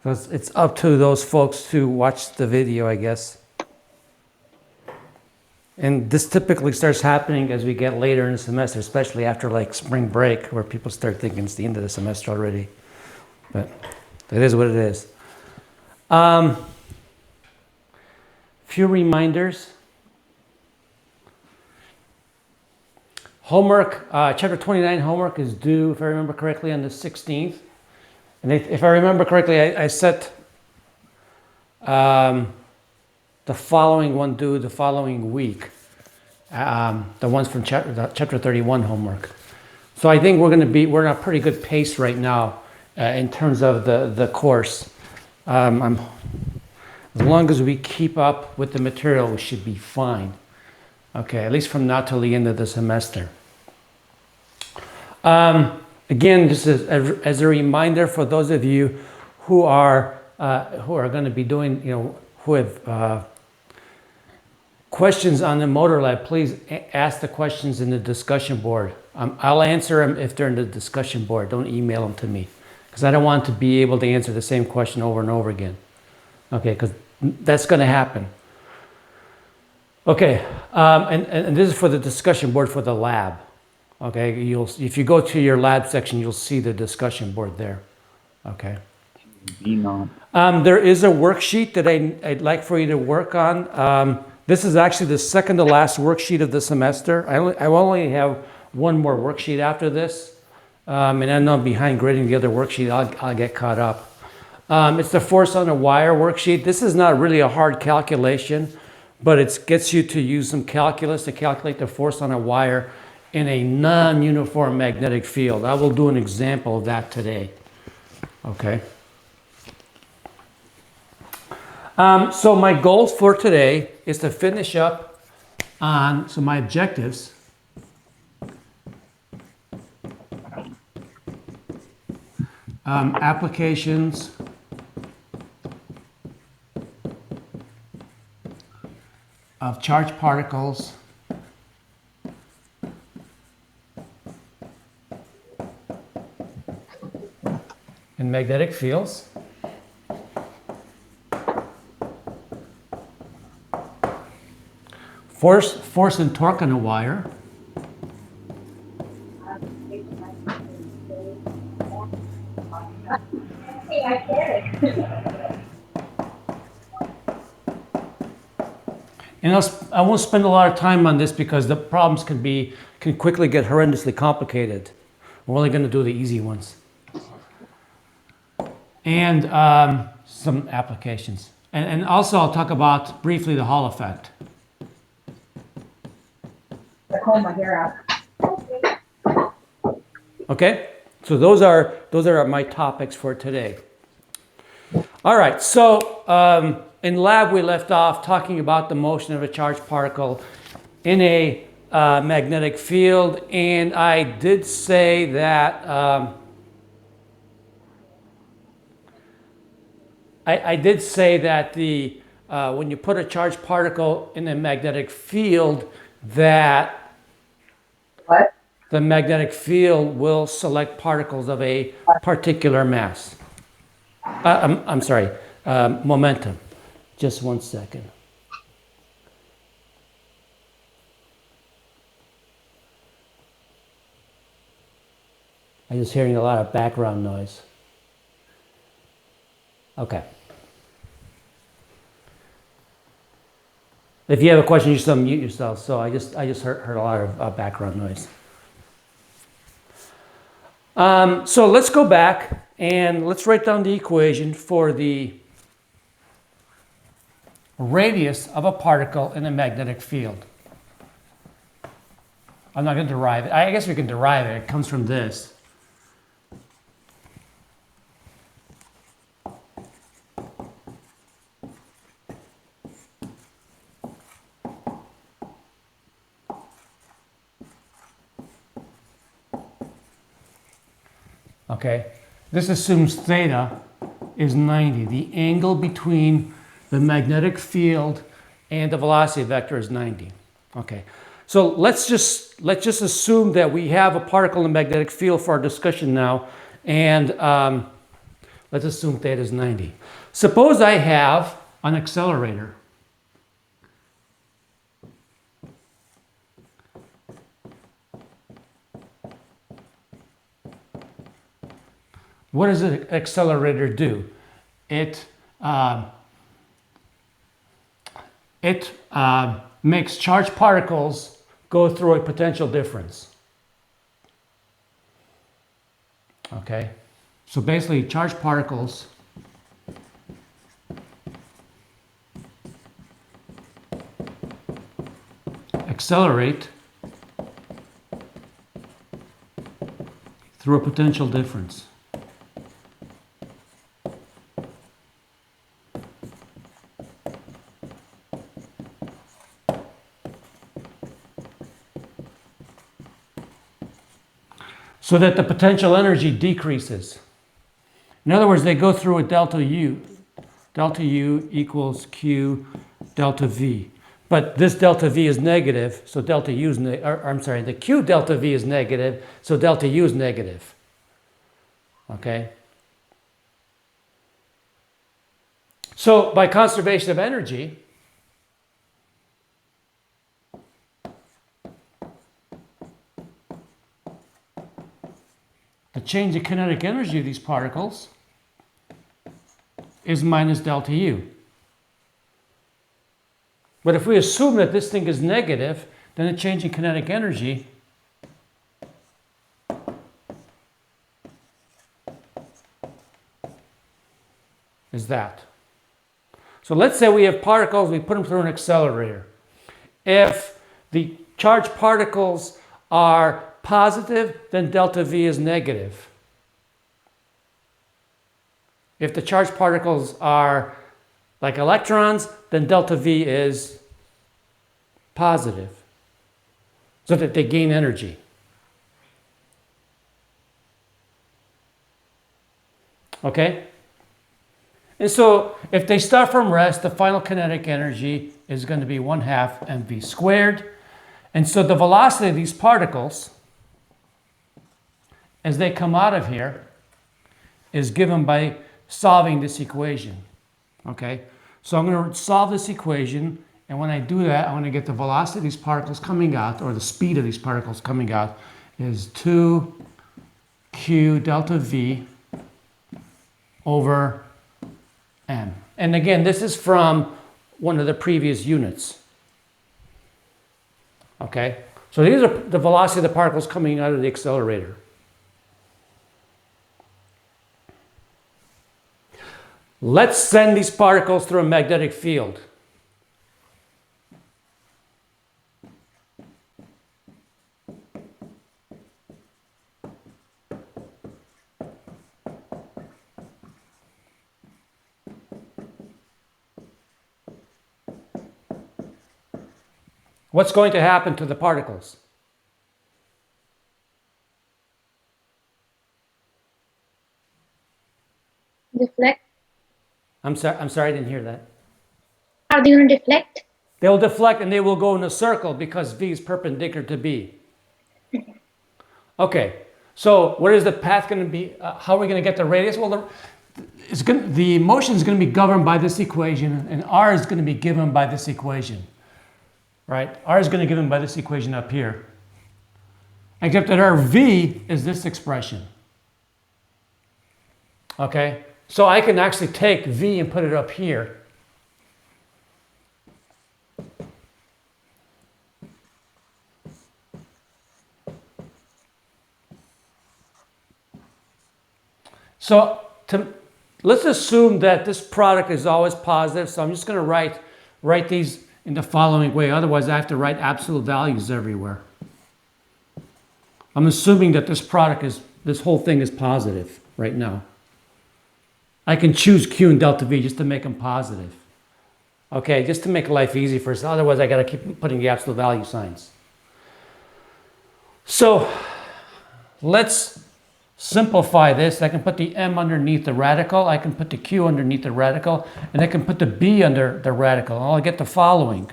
So it's up to those folks to watch the video, I guess. And this typically starts happening as we get later in the semester, especially after like spring break, where people start thinking it's the end of the semester already. But it is what it is. Few reminders. Homework, chapter 29 homework is due, if I remember correctly, on the 16th. And if I remember correctly, I set the following one due the following week. The ones from chapter 31 homework. So I think we're in a pretty good pace right now in terms of the course. As long as we keep up with the material, we should be fine. Okay, at least from now till the end of the semester. Again, just as a reminder for those of you who are going to be doing, who have questions on the motor lab, please ask the questions in the discussion board. I'll answer them if they're in the discussion board. Don't email them to me, because I don't want to be able to answer the same question over and over again. Okay, because that's going to happen. Okay, and this is for the discussion board for the lab. Okay, if you go to your lab section, you'll see the discussion board there. Okay. There is a worksheet that I'd like for you to work on. This is actually the second to last worksheet of the semester. I only have one more worksheet after this, and I know I'm behind grading the other worksheet. I'll get caught up. It's the force on a wire worksheet. This is not really a hard calculation, but it gets you to use some calculus to calculate the force on a wire in a non-uniform magnetic field. I will do an example of that today. Okay. So my goals for today is to finish up on my objectives. Applications of charged particles in magnetic fields. Force and torque on a wire. And I won't spend a lot of time on this because the problems can quickly get horrendously complicated. We're only going to do the easy ones. And some applications. And also I'll talk about briefly the Hall effect. Comb my hair out. Okay, so those are my topics for today. All right, so in lab we left off talking about the motion of a charged particle in a magnetic field, and I did say that when you put a charged particle in a magnetic field, that what? The magnetic field will select particles of a particular mass. I'm sorry, momentum. Just 1 second. I'm just hearing a lot of background noise. Okay. If you have a question, you just unmute yourself. So I just heard a lot of background noise. So let's go back and let's write down the equation for the radius of a particle in a magnetic field. I'm not going to derive it. I guess we can derive it. It comes from this. Okay, this assumes theta is 90. The angle between the magnetic field and the velocity vector is 90. Okay, so let's just assume that we have a particle in the magnetic field for our discussion now, and Let's assume theta is 90. Suppose I have an accelerator. What does an accelerator do? It makes charged particles go through a potential difference. Okay, so basically charged particles accelerate through a potential difference. So that the potential energy decreases. In other words, they go through a delta U. Delta U equals Q delta V. But this delta V is negative, so delta U is the Q delta V is negative, so delta U is negative. Okay? So by conservation of energy, the change in kinetic energy of these particles is minus delta U. But if we assume that this thing is negative, then the change in kinetic energy is that. So let's say we have particles, we put them through an accelerator. If the charged particles are positive, then delta V is negative. If the charged particles are like electrons, then delta V is positive, so that they gain energy. Okay? And so if they start from rest, the final kinetic energy is going to be 1/2 mv squared. And so the velocity of these particles, as they come out of here, is given by solving this equation. Okay? So I'm going to solve this equation, and when I do that, I'm going to get the velocity of these particles coming out, or the speed of these particles coming out, is 2q delta V over m. And again, this is from one of the previous units. Okay? So these are the velocity of the particles coming out of the accelerator. Let's send these particles through a magnetic field. What's going to happen to the particles? Deflect. I'm sorry, I didn't hear that. Are they going to deflect? They'll deflect and they will go in a circle because V is perpendicular to B. Okay, so what is the path going to be? How are we going to get the radius? Well, the motion is going to be governed by this equation, and R is going to be given by this equation. Right? R is going to be given by this equation up here. Except that our V is this expression. Okay? So I can actually take V and put it up here. So let's assume that this product is always positive. So I'm just going to write these in the following way. Otherwise, I have to write absolute values everywhere. I'm assuming that this whole thing is positive right now. I can choose Q and delta V just to make them positive. Okay, just to make life easy for us. Otherwise, I got to keep putting the absolute value signs. So let's simplify this. I can put the M underneath the radical. I can put the Q underneath the radical. And I can put the B under the radical. And I'll get the following.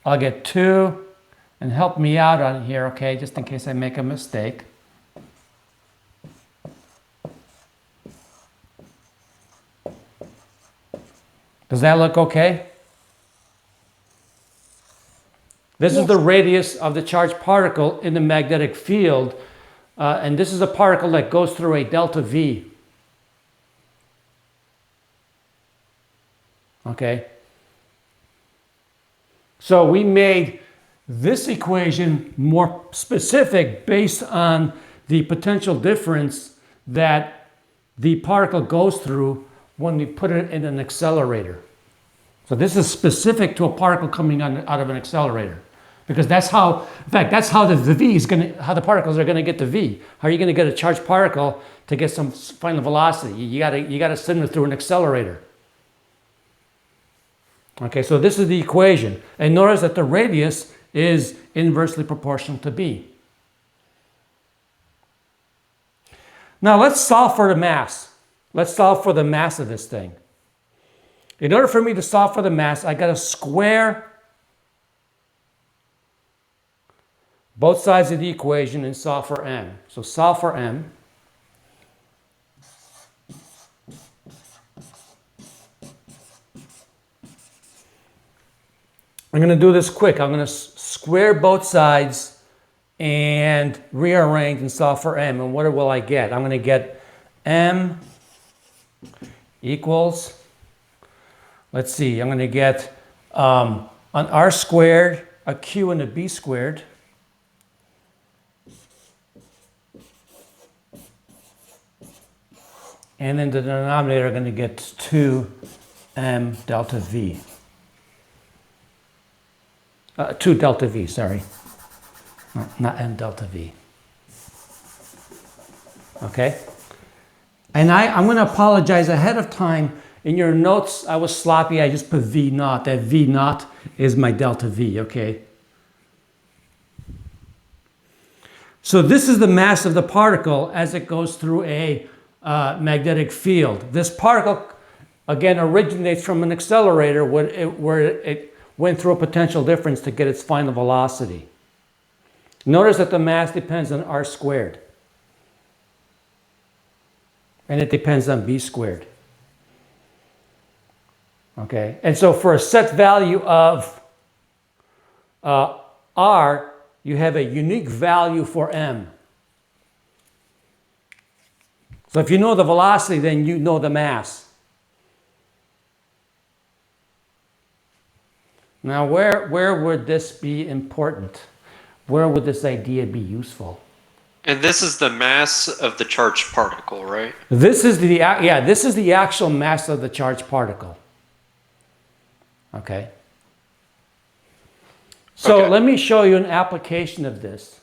I'll get 2, and help me out on here, okay, just in case I make a mistake. Does that look okay? This is the radius of the charged particle in the magnetic field, and this is a particle that goes through a delta V. Okay? So we made this equation more specific based on the potential difference that the particle goes through when we put it in an accelerator. So this is specific to a particle coming out of an accelerator. Because that's how, in fact, that's how the V is going to, how the particles are going to get to V. How are you going to get a charged particle to get some final velocity? You gotta send it through an accelerator. Okay, so this is the equation. And notice that the radius is inversely proportional to B. Now let's solve for the mass. Let's solve for the mass of this thing. In order for me to solve for the mass, I got to square both sides of the equation and solve for m. So solve for m. I'm going to do this quick. I'm going to square both sides and rearrange and solve for m. And what will I get? I'm going to get m equals, let's see, I'm going to get an r squared, a q, and a b squared. And in the denominator, I'm going to get 2m delta v. 2 delta v, sorry. No, not m delta v. Okay? And I'm going to apologize ahead of time. In your notes, I was sloppy. I just put v naught. That v naught is my delta v, okay? So this is the mass of the particle as it goes through a magnetic field. This particle, again, originates from an accelerator where it went through a potential difference to get its final velocity. Notice that the mass depends on r squared. And it depends on b squared. Okay, and so for a set value of r, you have a unique value for m. So if you know the velocity, then you know the mass. Now, where would this be important? Where would this idea be useful? And this is the mass of the charged particle, right? This is the actual mass of the charged particle. Okay. So let me show you an application of this.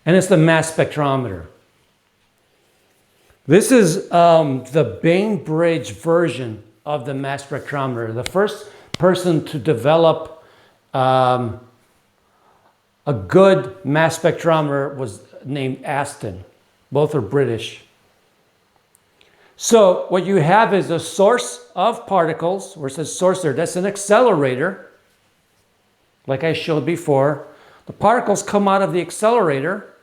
And it's the mass spectrometer. This is the Bainbridge version of the mass spectrometer. The first person to develop a good mass spectrometer was named Aston. Both are British. So what you have is a source of particles, where it says source there, that's an accelerator, like I showed before. The particles come out of the accelerator.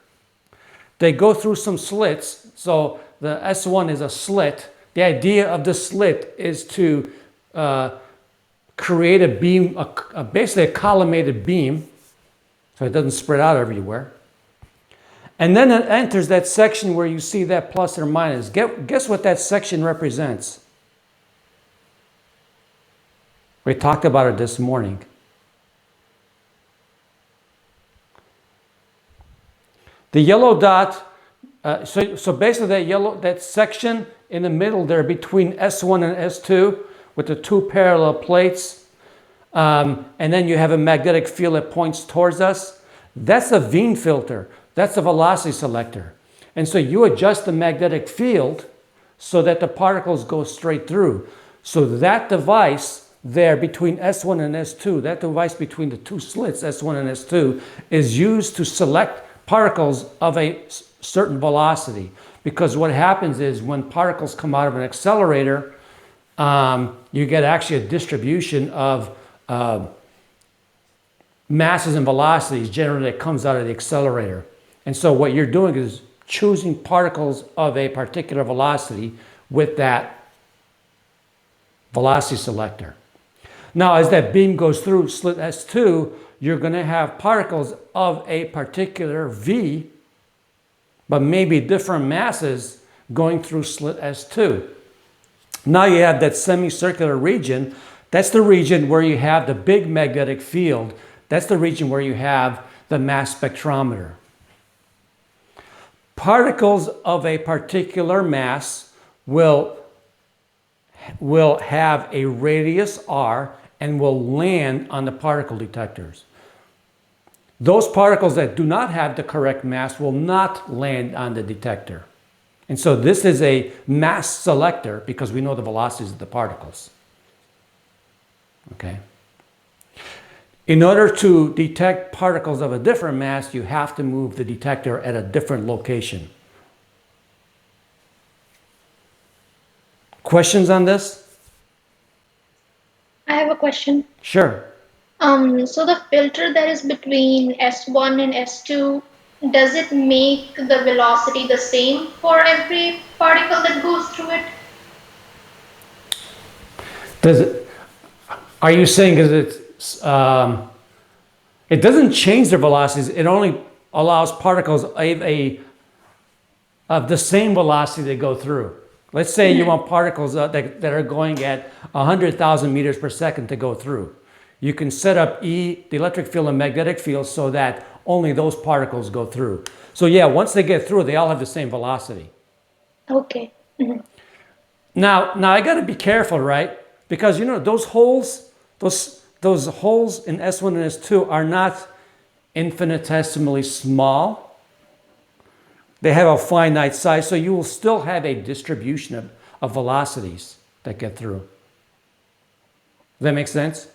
They go through some slits. So the S1 is a slit. The idea of the slit is to create a beam, basically a collimated beam, so it doesn't spread out everywhere. And then it enters that section where you see that plus or minus. Guess what that section represents? We talked about it this morning. The yellow dot, so basically that section in the middle there between S1 and S2 with the two parallel plates, and then you have a magnetic field that points towards us. That's a Wien filter. That's a velocity selector. And so you adjust the magnetic field so that the particles go straight through. So that device there between S1 and S2, that device between the two slits, S1 and S2, is used to select particles of a certain velocity. Because what happens is when particles come out of an accelerator, you get actually a distribution of masses and velocities generally that comes out of the accelerator. And so what you're doing is choosing particles of a particular velocity with that velocity selector. Now, as that beam goes through slit S2, you're going to have particles of a particular V, but maybe different masses going through slit S2. Now you have that semicircular region. That's the region where you have the big magnetic field. That's the region where you have the mass spectrometer. Particles of a particular mass will have a radius r and will land on the particle detectors. Those particles that do not have the correct mass will not land on the detector. And so this is a mass selector because we know the velocities of the particles. Okay. In order to detect particles of a different mass, you have to move the detector at a different location. Questions on this? I have a question. Sure. So the filter that is between S1 and S2, does it make the velocity the same for every particle that goes through it? Does it? Are you saying because it's it doesn't change their velocities? It only allows particles of the same velocity to go through. Let's say you want particles that are going at 100,000 meters per second to go through. You can set up the electric field and magnetic field so that only those particles go through. So yeah, once they get through, they all have the same velocity. Okay. Now I got to be careful, right? Because you know those holes in S1 and S2 are not infinitesimally small. They have a finite size, so you will still have a distribution of velocities that get through. Does that make sense?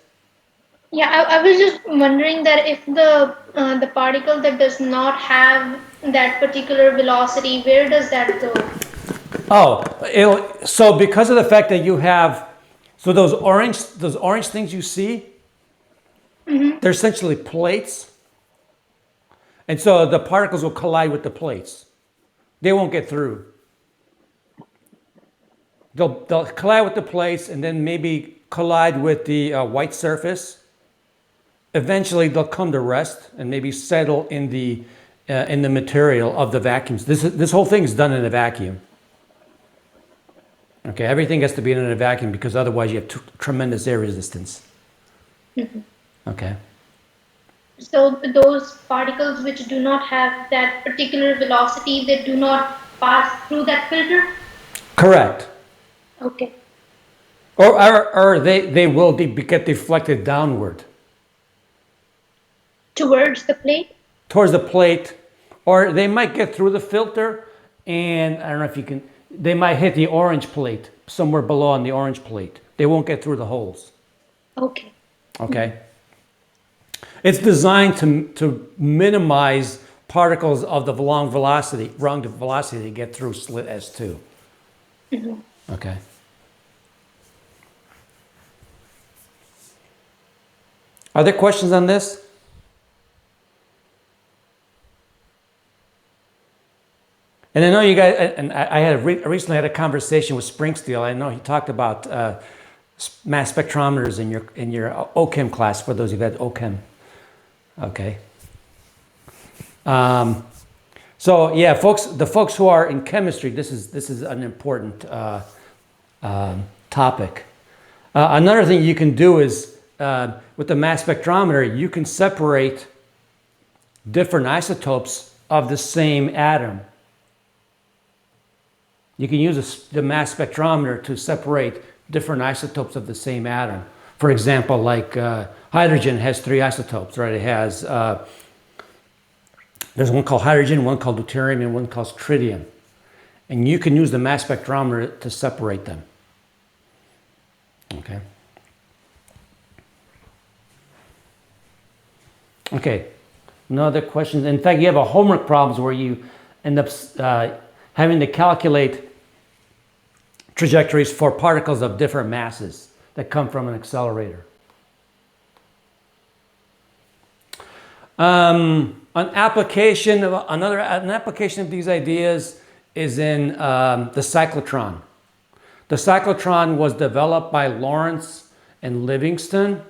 Yeah, I was just wondering that if the particle that does not have that particular velocity, where does that go? Oh, so because of the fact that you have, so those orange things you see, they're essentially plates. And so the particles will collide with the plates. They won't get through. They'll collide with the plates and then maybe collide with the white surface. Eventually they'll come to rest and maybe settle in the material of the vacuums. This whole thing is done in a vacuum. Okay, everything has to be in a vacuum because otherwise you have tremendous air resistance. Okay. So those particles which do not have that particular velocity, they do not pass through that filter? Correct. Okay. Or they will get deflected downward. Towards the plate? Towards the plate, or they might get through the filter, and I don't know if you can, they might hit the orange plate, somewhere below on the orange plate. They won't get through the holes. Okay. Okay? It's designed to minimize particles of the wrong velocity to get through slit S2. Okay. Are there questions on this? And I know you guys, and I recently had a conversation with Springsteel. I know he talked about mass spectrometers in your OChem class, for those who've had OChem. Okay. So yeah, the folks who are in chemistry, this is an important topic. Another thing you can do is with the mass spectrometer, you can separate different isotopes of the same atom. You can use the mass spectrometer to separate different isotopes of the same atom. For example, like hydrogen has 3 isotopes, right? It has, there's one called hydrogen, one called deuterium, and one called tritium. And you can use the mass spectrometer to separate them. Okay. Okay, no other questions? In fact, you have a homework problems where you end up having to calculate trajectories for particles of different masses that come from an accelerator. An application of these ideas is in the cyclotron. The cyclotron was developed by Lawrence and Livingston.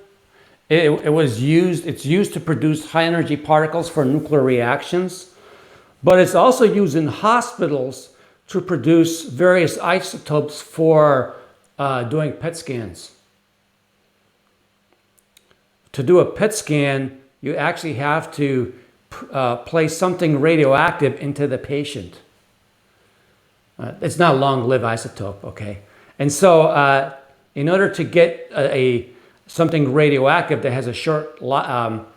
It's used to produce high energy particles for nuclear reactions, but it's also used in hospitals to produce various isotopes for doing PET scans. To do a PET scan, you actually have to place something radioactive into the patient. It's not a long-lived isotope, okay? And so in order to get something radioactive that has a short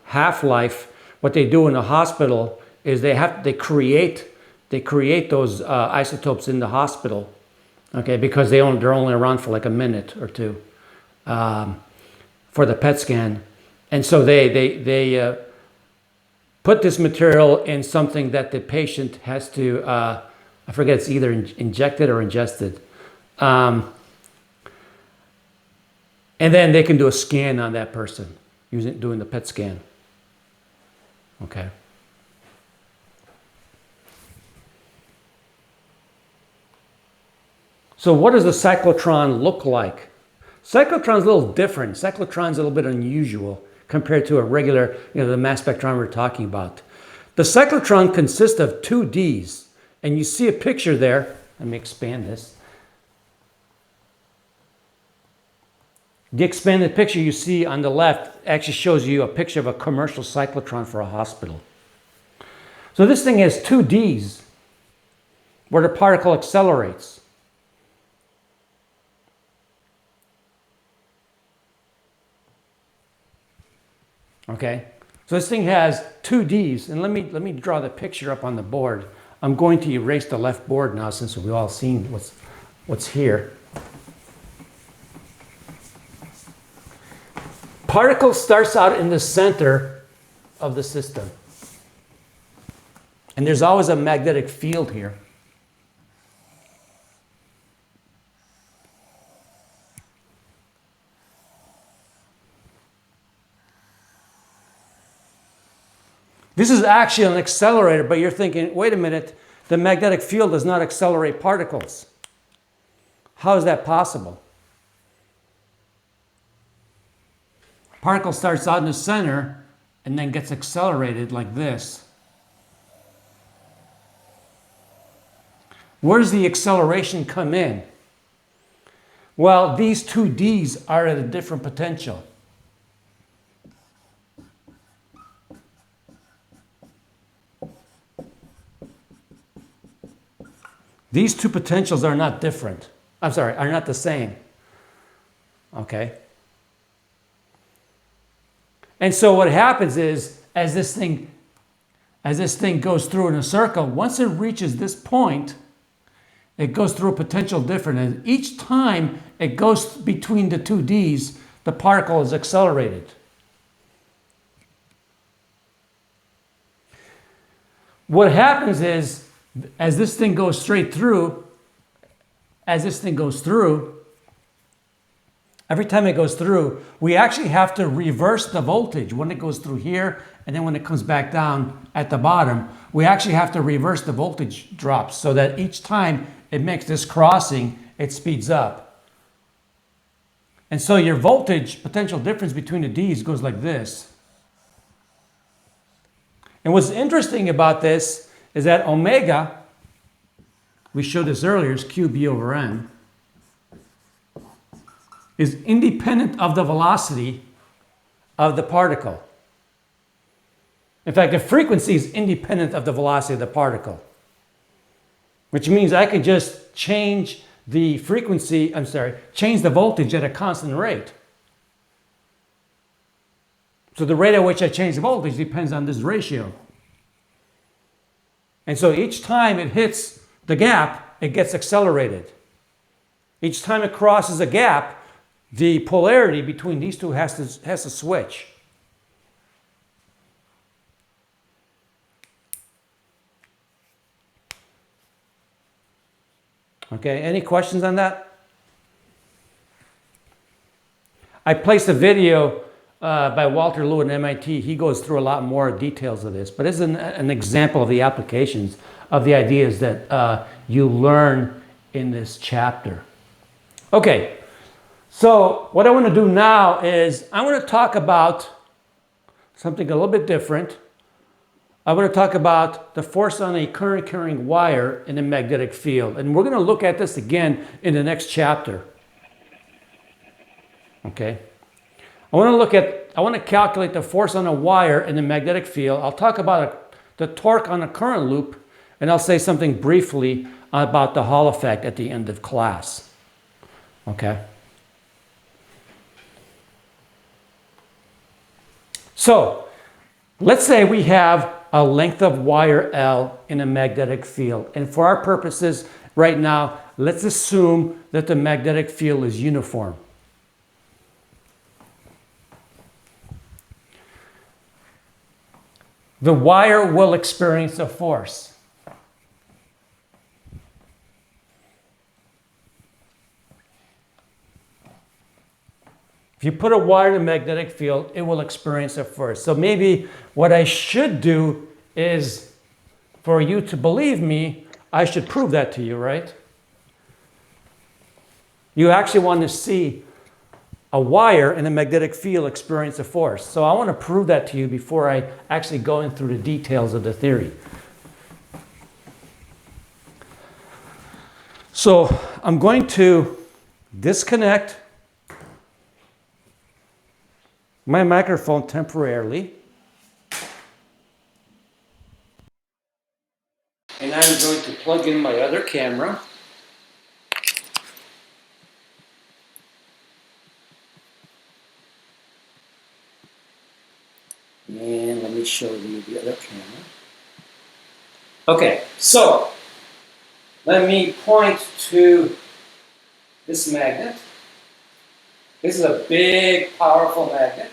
half-life, what they do in a hospital is they create those isotopes in the hospital, okay? Because they're only around for like a minute or two for the PET scan. And so they put this material in something that the patient has to, I forget, it's either injected or ingested. And then they can do a scan on that person doing the PET scan. Okay. So what does the cyclotron look like? Cyclotron's a little different. Cyclotron's a little bit unusual compared to a regular, the mass spectrometer we're talking about. The cyclotron consists of two Ds, and you see a picture there. Let me expand this. The expanded picture you see on the left actually shows you a picture of a commercial cyclotron for a hospital. So this thing has two Ds where the particle accelerates. Okay, so this thing has two Ds, and let me draw the picture up on the board. I'm going to erase the left board now since we've all seen what's here. Particle starts out in the center of the system, and there's always a magnetic field here. This is actually an accelerator, but you're thinking, wait a minute, the magnetic field does not accelerate particles. How is that possible? Particle starts out in the center and then gets accelerated like this. Where does the acceleration come in? Well, these two Ds are at a different potential. These two potentials are not different. Are not the same. Okay? And so what happens is, as this thing goes through in a circle, once it reaches this point, it goes through a potential difference. And each time it goes between the two Ds, the particle is accelerated. What happens is, as this thing goes through, every time it goes through, we actually have to reverse the voltage when it goes through here, and then when it comes back down at the bottom, we actually have to reverse the voltage drops so that each time it makes this crossing, it speeds up. And so your voltage potential difference between the Ds goes like this. And what's interesting about this is that omega, we showed this earlier, is QB over N, is independent of the velocity of the particle. In fact, the frequency is independent of the velocity of the particle, which means I could just change the frequency, change the voltage at a constant rate. So the rate at which I change the voltage depends on this ratio. And so each time it hits the gap, it gets accelerated. Each time it crosses a gap, the polarity between these two has to switch. Okay, any questions on that? I placed a video by Walter Lew at MIT, he goes through a lot more details of this, but it's an example of the applications of the ideas that you learn in this chapter. Okay, so what I want to do now is I want to talk about something a little bit different. I want to talk about the force on a current carrying wire in a magnetic field. And we're going to look at this again in the next chapter. Okay. I want to calculate the force on a wire in a magnetic field. I'll talk about the torque on a current loop, and I'll say something briefly about the Hall effect at the end of class. Okay. So, let's say we have a length of wire L in a magnetic field. And for our purposes right now, let's assume that the magnetic field is uniform. The wire will experience a force. If you put a wire in a magnetic field, it will experience a force. So maybe what I should do is, for you to believe me, I should prove that to you, right? You actually want to see a wire in a magnetic field experience a force. So I want to prove that to you before I actually go in through the details of the theory. So I'm going to disconnect my microphone temporarily. And I'm going to plug in my other camera. And let me show you the other camera. Okay, so let me point to this magnet. This is a big, powerful magnet.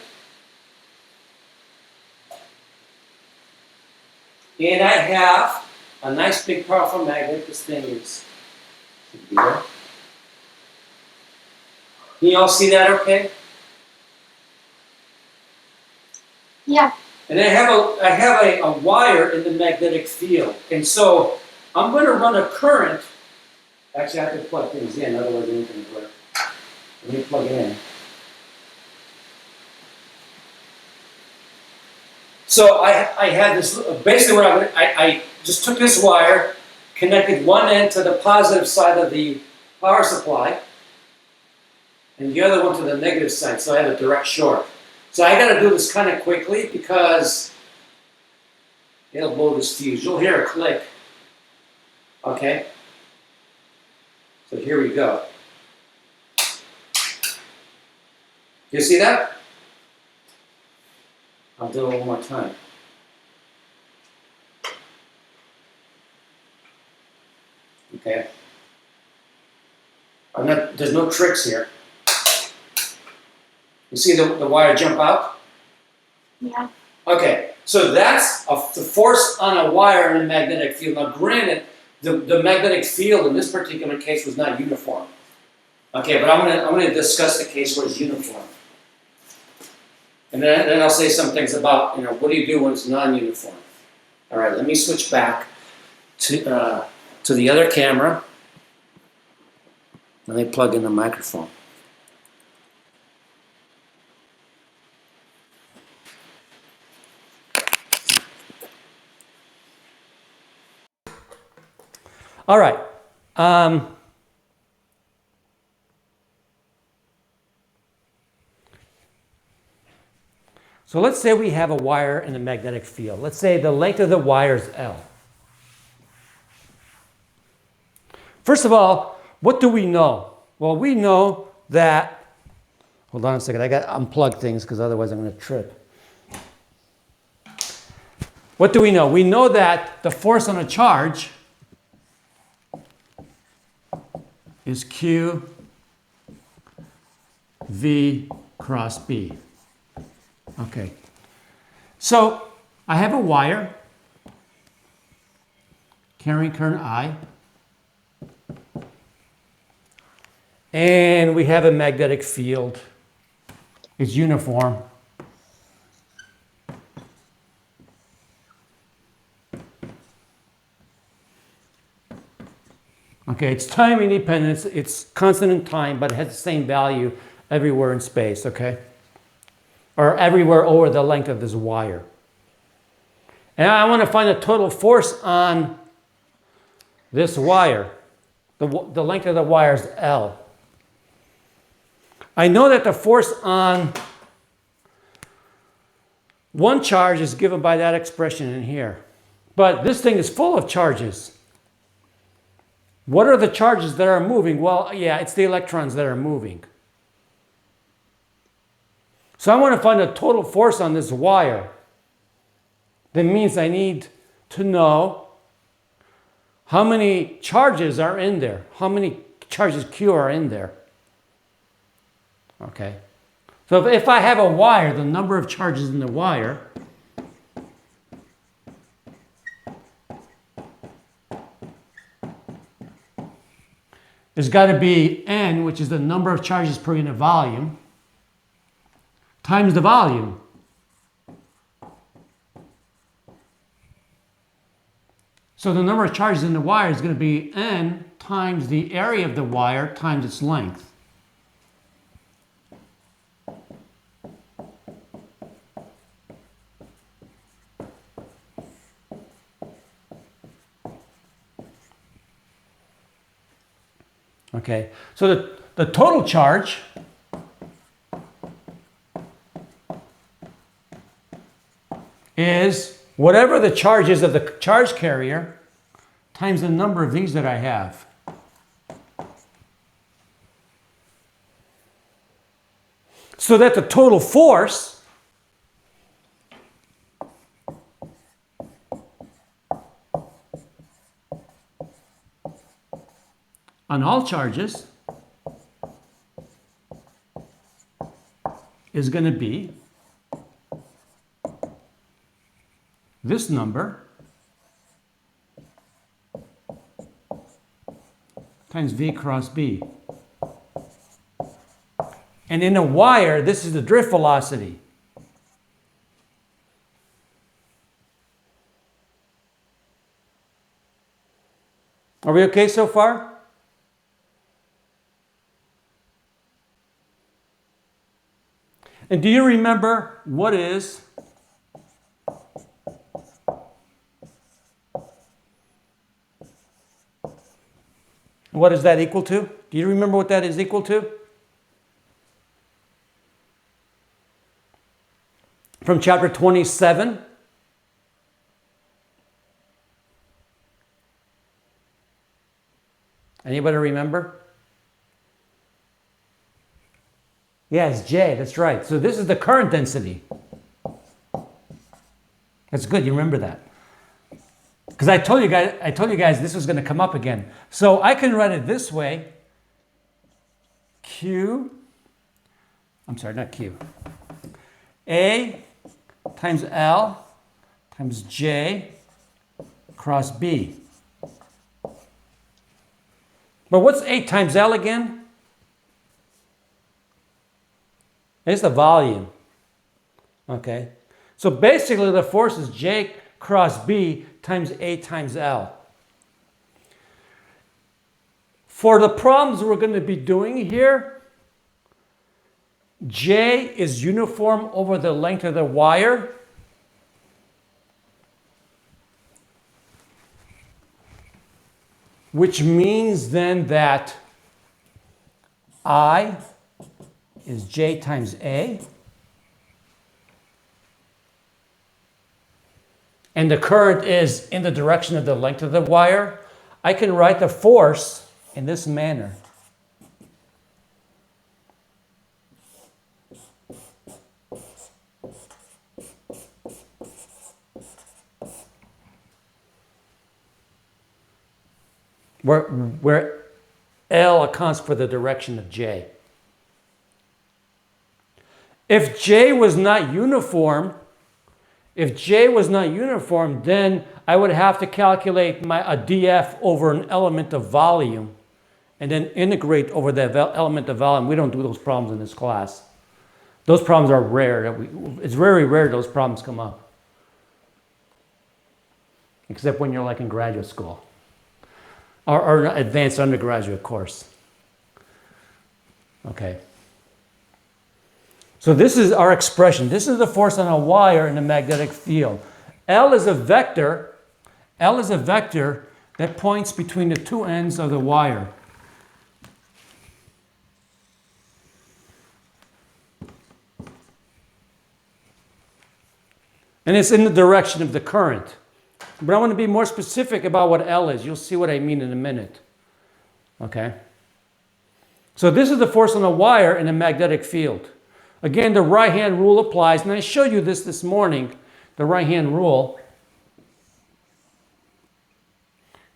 And I have a nice, big, powerful magnet. This thing is here. Can you all see that okay? Yeah. And I have a wire in the magnetic field. And so I'm going to run a current. Actually, I have to plug things in, otherwise anything will work. Let me plug it in. So I had this, basically what I just took this wire, connected one end to the positive side of the power supply, and the other one to the negative side, so I had a direct short. So I got to do this kind of quickly because it'll blow this fuse. You'll hear a click. Okay? So here we go. You see that? I'll do it one more time. Okay? There's no tricks here. You see the wire jump out? Yeah. Okay, so that's the force on a wire in a magnetic field. Now granted, the magnetic field in this particular case was not uniform. Okay, but I'm gonna discuss the case where it's uniform. And then I'll say some things about, what do you do when it's non-uniform? All right, let me switch back to the other camera. Let me plug in the microphone. All right. So let's say we have a wire in a magnetic field. Let's say the length of the wire is L. First of all, what do we know? Well, we know that, hold on a second, I got to unplug things because otherwise I'm going to trip. What do we know? We know that the force on a charge is Q V cross B. Okay. So I have a wire carrying current I. And we have a magnetic field. It's uniform. Okay, it's time independent, it's constant in time, but it has the same value everywhere in space, okay? Or everywhere over the length of this wire. And I want to find the total force on this wire. The length of the wire is L. I know that the force on one charge is given by that expression in here. But this thing is full of charges. What are the charges that are moving? Well, yeah, it's the electrons that are moving. So I want to find the total force on this wire. That means I need to know how many charges are in there. How many charges Q are in there. Okay. So if I have a wire, the number of charges in the wire there's got to be N, which is the number of charges per unit volume, times the volume. So the number of charges in the wire is going to be N times the area of the wire times its length. Okay, so the total charge is whatever the charge is of the charge carrier times the number of these that I have. So that the total force on all charges is going to be this number times V cross B. And in a wire, this is the drift velocity. Are we okay so far? And do you remember what is that equal to? Do you remember what that is equal to? From chapter 27. Anybody remember? Yeah, it's J, that's right. So this is the current density. That's good, you remember that. Because I told you guys this was going to come up again. So I can write it this way. Not Q. A times L times J cross B. But what's A times L again? It's the volume. Okay. So basically the force is J cross B times A times L. For the problems we're going to be doing here, J is uniform over the length of the wire. Which means then that I is J times A. And the current is in the direction of the length of the wire. I can write the force in this manner. Where L accounts for the direction of J. If J was not uniform, then I would have to calculate a dF over an element of volume and then integrate over that element of volume. We don't do those problems in this class. Those problems are rare. It's very rare those problems come up. Except when you're like in graduate school. or an advanced undergraduate course. Okay. So this is our expression. This is the force on a wire in a magnetic field. L is a vector. L is a vector that points between the two ends of the wire. And it's in the direction of the current. But I want to be more specific about what L is. You'll see what I mean in a minute. Okay? So this is the force on a wire in a magnetic field. Again, the right-hand rule applies, and I showed you this morning, the right-hand rule.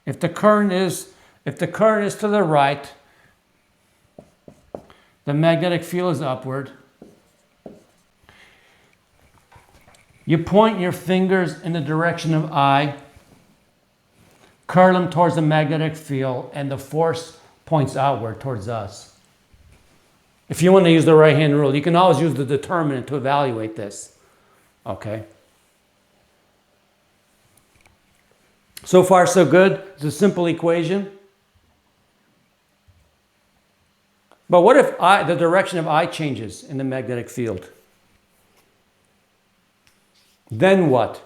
If the current is to the right, the magnetic field is upward. You point your fingers in the direction of I, curl them towards the magnetic field, and the force points outward towards us. If you want to use the right-hand rule, you can always use the determinant to evaluate this. Okay? So far, so good. It's a simple equation. But what if the direction of I changes in the magnetic field? Then what?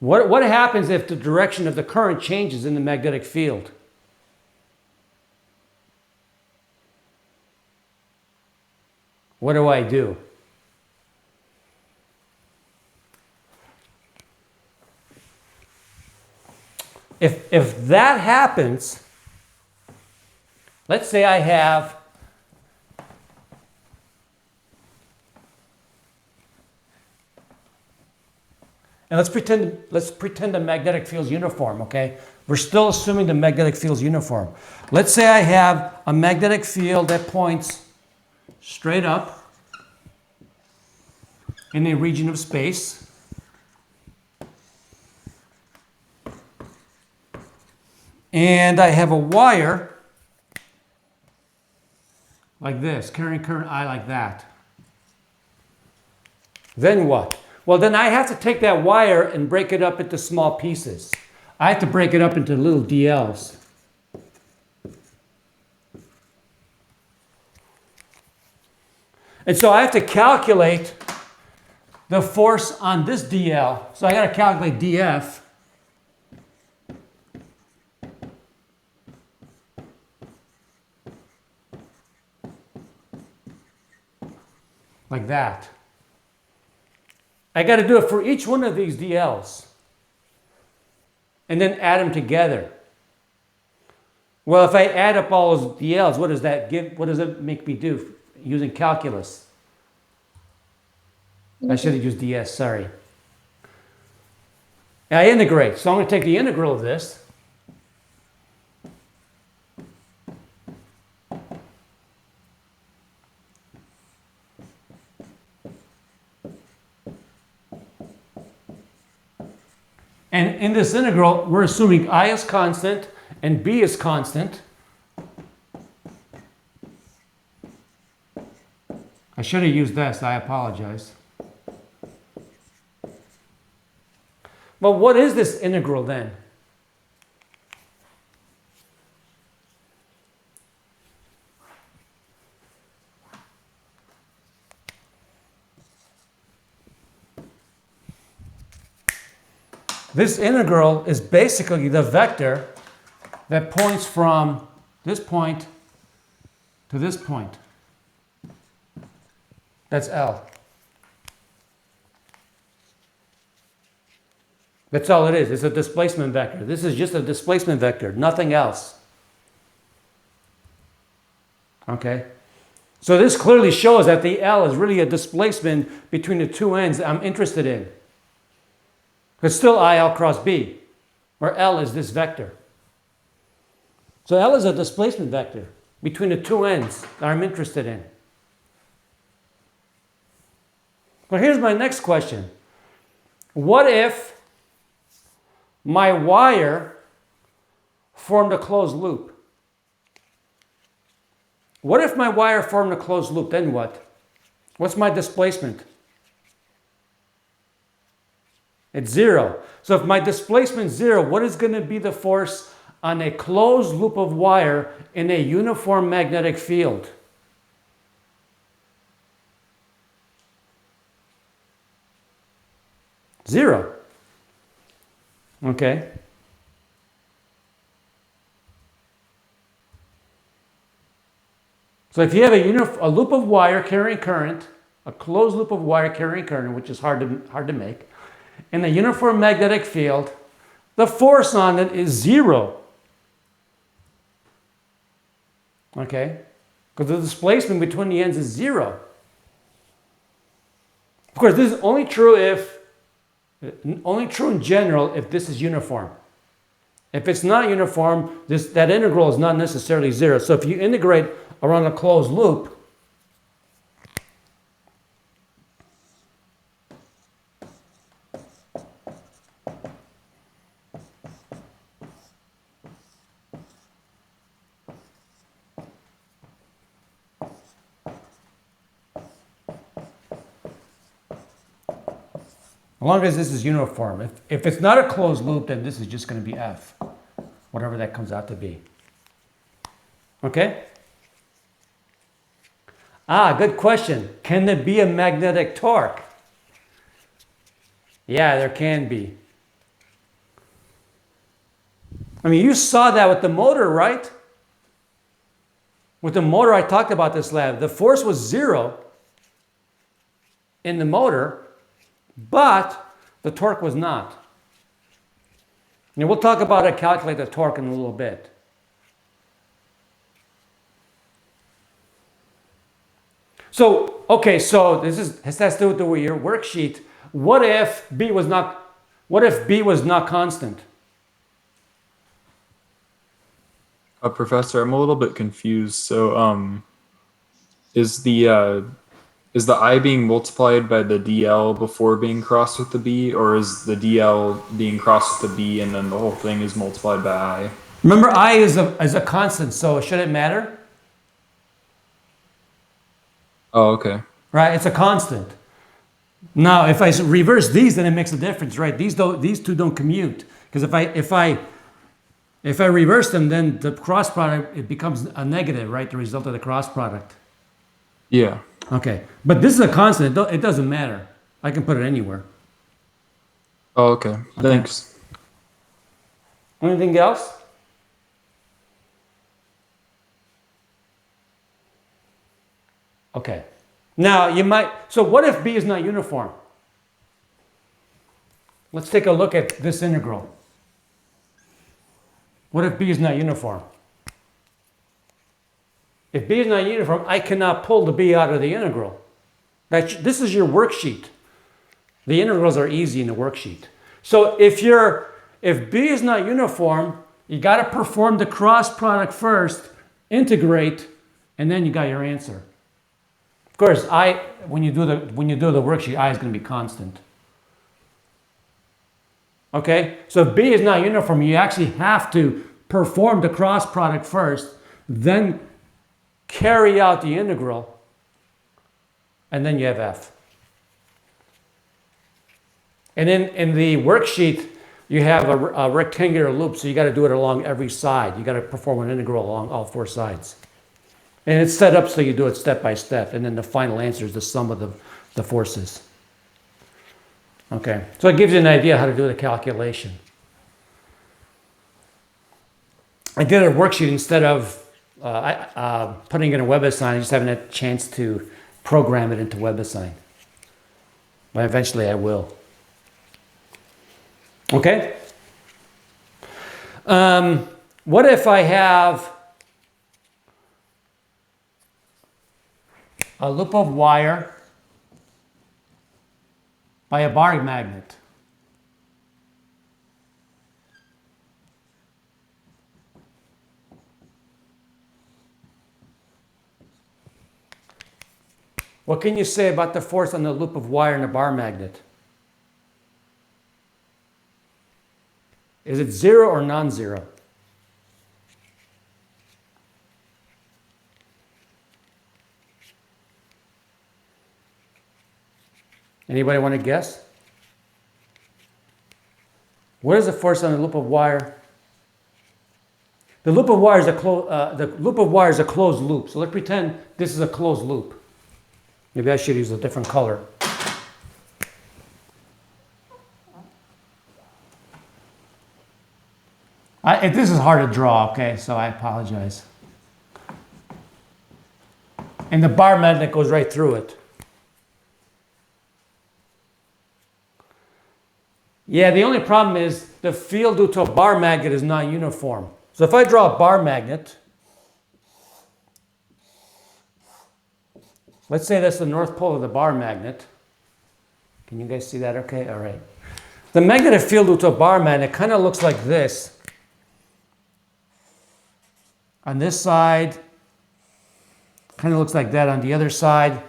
What happens if the direction of the current changes in the magnetic field? What do I do? If that happens, let's say I have and let's pretend the magnetic field's uniform, okay? We're still assuming the magnetic field's uniform. Let's say I have a magnetic field that points straight up in a region of space. And I have a wire like this, carrying current I like that. Then what? Well, then I have to take that wire and break it up into small pieces. I have to break it up into little DLs. And so I have to calculate the force on this DL. So I got to calculate DF. Like that. I got to do it for each one of these DLs. And then add them together. Well, if I add up all those DLs, what does that give? What does it make me do using calculus? I should have used DS, sorry. And I integrate. So I'm going to take the integral of this. And in this integral, we're assuming I is constant and B is constant. I should have used this, I apologize. Well, what is this integral then? This integral is basically the vector that points from this point to this point. That's L. That's all it is. It's a displacement vector. This is just a displacement vector, nothing else. Okay? So this clearly shows that the L is really a displacement between the two ends I'm interested in. It's still IL cross B, where L is this vector. So L is a displacement vector between the two ends that I'm interested in. But here's my next question. What if my wire formed a closed loop? What if my wire formed a closed loop? Then what? What's my displacement? It's zero. So if my displacement is zero, what is going to be the force on a closed loop of wire in a uniform magnetic field? Zero. Okay. So if you have a loop of wire carrying current, a closed loop of wire carrying current, which is hard to make, in a uniform magnetic field, the force on it is zero. Okay? Because the displacement between the ends is zero. Of course, this is only true in general if this is uniform. If it's not uniform, that integral is not necessarily zero. So if you integrate around a closed loop, as long as this is uniform. If it's not a closed loop, then this is just going to be F, whatever that comes out to be. Okay? Good question. Can there be a magnetic torque? Yeah, there can be. I mean, you saw that with the motor, right? With the motor, I talked about this lab. The force was zero in the motor, but the torque was not. And we'll talk about how to calculate the torque in a little bit. So, okay, so this has to do with your worksheet. What if B was not constant? Professor, I'm a little bit confused. So, is the I being multiplied by the DL before being crossed with the B, or is the DL being crossed with the B and then the whole thing is multiplied by I? Remember, I is a constant, so should it matter? Oh, okay. Right, it's a constant. Now, if I reverse these, then it makes a difference, right? These two don't commute, because if I reverse them, then the cross product, it becomes a negative, right? The result of the cross product. Yeah. Okay, but this is a constant. It doesn't matter. I can put it anywhere. Oh, okay. Thanks. Anything else? Okay. Now you might. So what if B is not uniform? Let's take a look at this integral. What if B is not uniform? If B is not uniform, I cannot pull the B out of the integral. This is your worksheet. The integrals are easy in the worksheet. So if B is not uniform, you got to perform the cross product first, integrate, and then you got your answer. Of course, when you do the worksheet, I is going to be constant. Okay? So if B is not uniform, you actually have to perform the cross product first, then carry out the integral, and then you have F. And then in the worksheet, you have a rectangular loop, so you got to do it along every side. You got to perform an integral along all four sides. And it's set up so you do it step by step, and then the final answer is the sum of the forces. Okay, so it gives you an idea how to do the calculation. I did a worksheet instead of putting it in WebAssign. I just haven't had a chance to program it into WebAssign. But eventually I will. Okay? What if I have a loop of wire by a bar magnet? What can you say about the force on the loop of wire and a bar magnet? Is it zero or non-zero? Anybody want to guess? What is the force on the loop of wire The loop of wire is a closed loop. So let's pretend this is a closed loop. Maybe I should use a different color. This is hard to draw, okay? So I apologize. And the bar magnet goes right through it. Yeah, the only problem is the field due to a bar magnet is not uniform. So if I draw a bar magnet, let's say that's the north pole of the bar magnet. Can you guys see that okay? All right. The magnetic field due to a bar magnet kind of looks like this. On this side, kind of looks like that on the other side.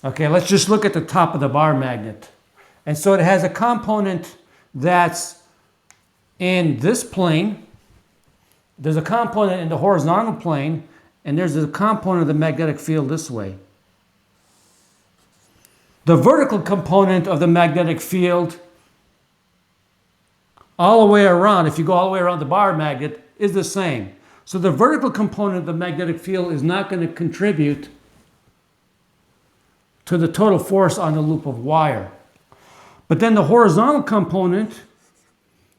Okay, let's just look at the top of the bar magnet. And so it has a component that's in this plane. There's a component in the horizontal plane, and there's a component of the magnetic field this way. The vertical component of the magnetic field all the way around, if you go all the way around the bar magnet, is the same. So the vertical component of the magnetic field is not going to contribute to the total force on the loop of wire. But then the horizontal component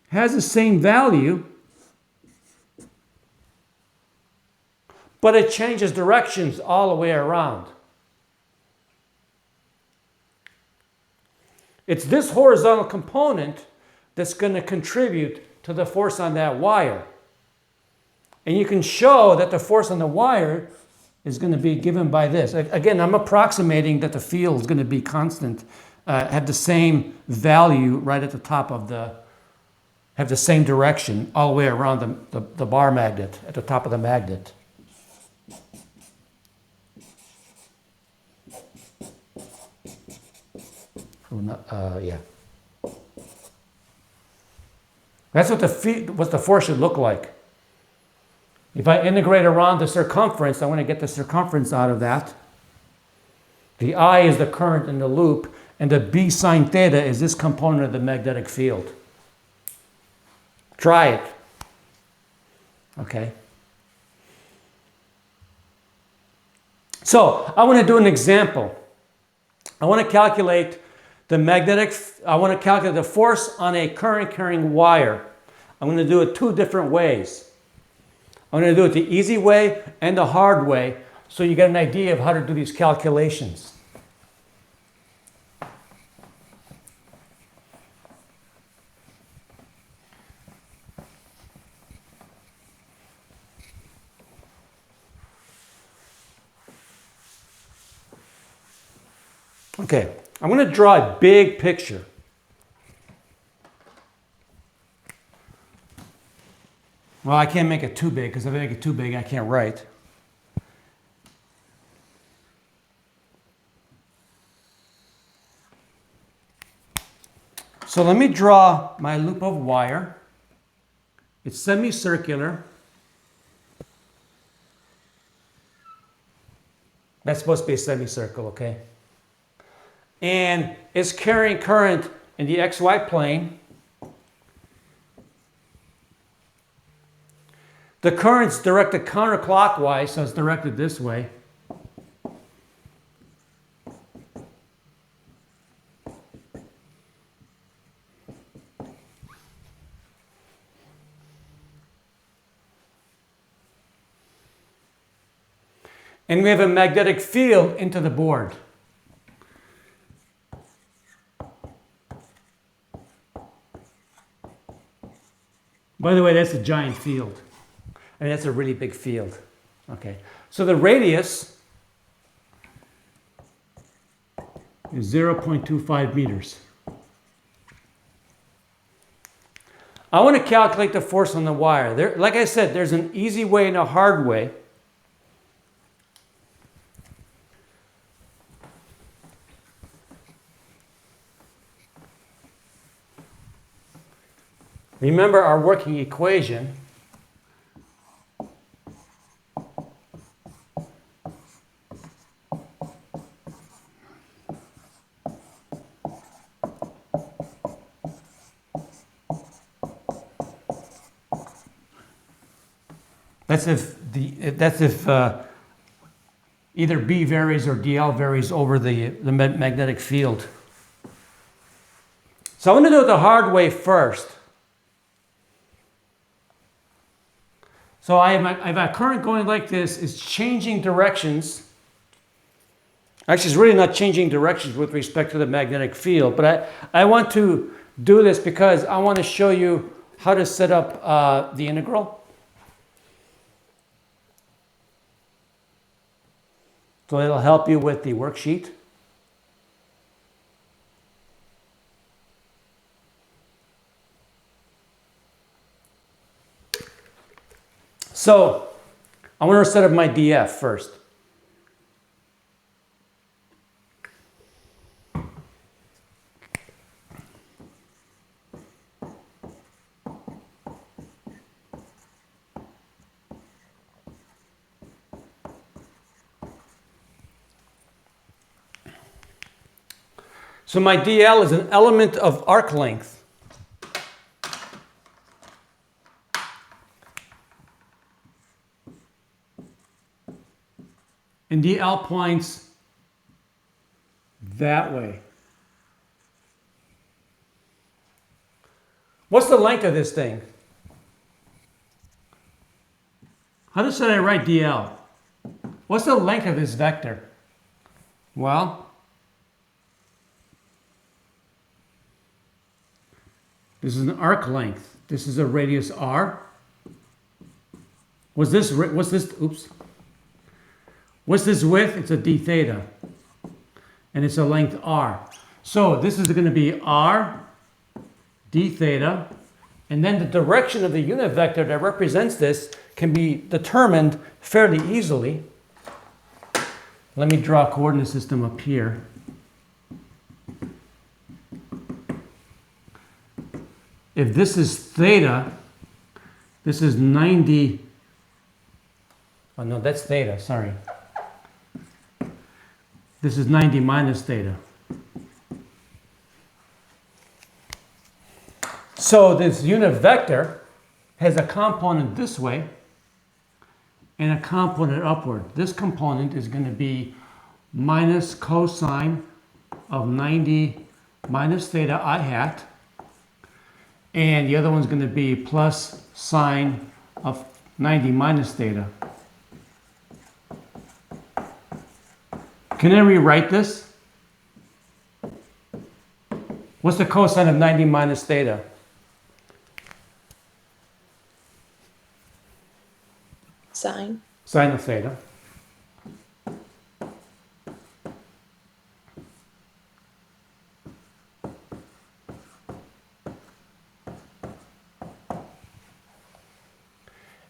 has the same value, but it changes directions all the way around. It's this horizontal component that's going to contribute to the force on that wire. And you can show that the force on the wire is going to be given by this. Again, I'm approximating that the field is going to be constant, have the same value right at the top of the, have the same direction all the way around the bar magnet, at the top of the magnet. Yeah. That's what the force should look like. If I integrate around the circumference, I want to get the circumference out of that. The I is the current in the loop, and the B sine theta is this component of the magnetic field. Try it. Okay. So I want to do an example. I want to calculate I want to calculate the force on a current carrying wire. I'm going to do it two different ways. I'm going to do it the easy way and the hard way so you get an idea of how to do these calculations. Okay, I'm going to draw a big picture. Well, I can't make it too big because if I make it too big, I can't write. So let me draw my loop of wire. It's semicircular. That's supposed to be a semicircle, okay? And it's carrying current in the XY plane. The current's directed counterclockwise, so it's directed this way. And we have a magnetic field into the board. By the way, that's a giant field. I mean, that's a really big field. Okay, so the radius is 0.25 meters. I want to calculate the force on the wire. There, like I said, there's an easy way and a hard way. Remember our working equation. That's if either B varies or DL varies over the magnetic field. So I'm going to do it the hard way first. So I have a current going like this. It's changing directions. Actually, it's really not changing directions with respect to the magnetic field, but I want to do this because I want to show you how to set up the integral. So it'll help you with the worksheet. So I want to set up my DF first. So my DL is an element of arc length. And DL points that way. What's the length of this thing? How should I write DL? What's the length of this vector? Well, this is an arc length. This is a radius r. What's this width? It's a d theta. And it's a length r. So this is going to be r d theta. And then the direction of the unit vector that represents this can be determined fairly easily. Let me draw a coordinate system up here. If this is theta, this is 90. Oh no, that's theta, sorry. This is 90 minus theta. So this unit vector has a component this way and a component upward. This component is going to be minus cosine of 90 minus theta I hat. And the other one's going to be plus sine of 90 minus theta. Can I rewrite this? What's the cosine of 90 minus theta? Sine. Sine of theta.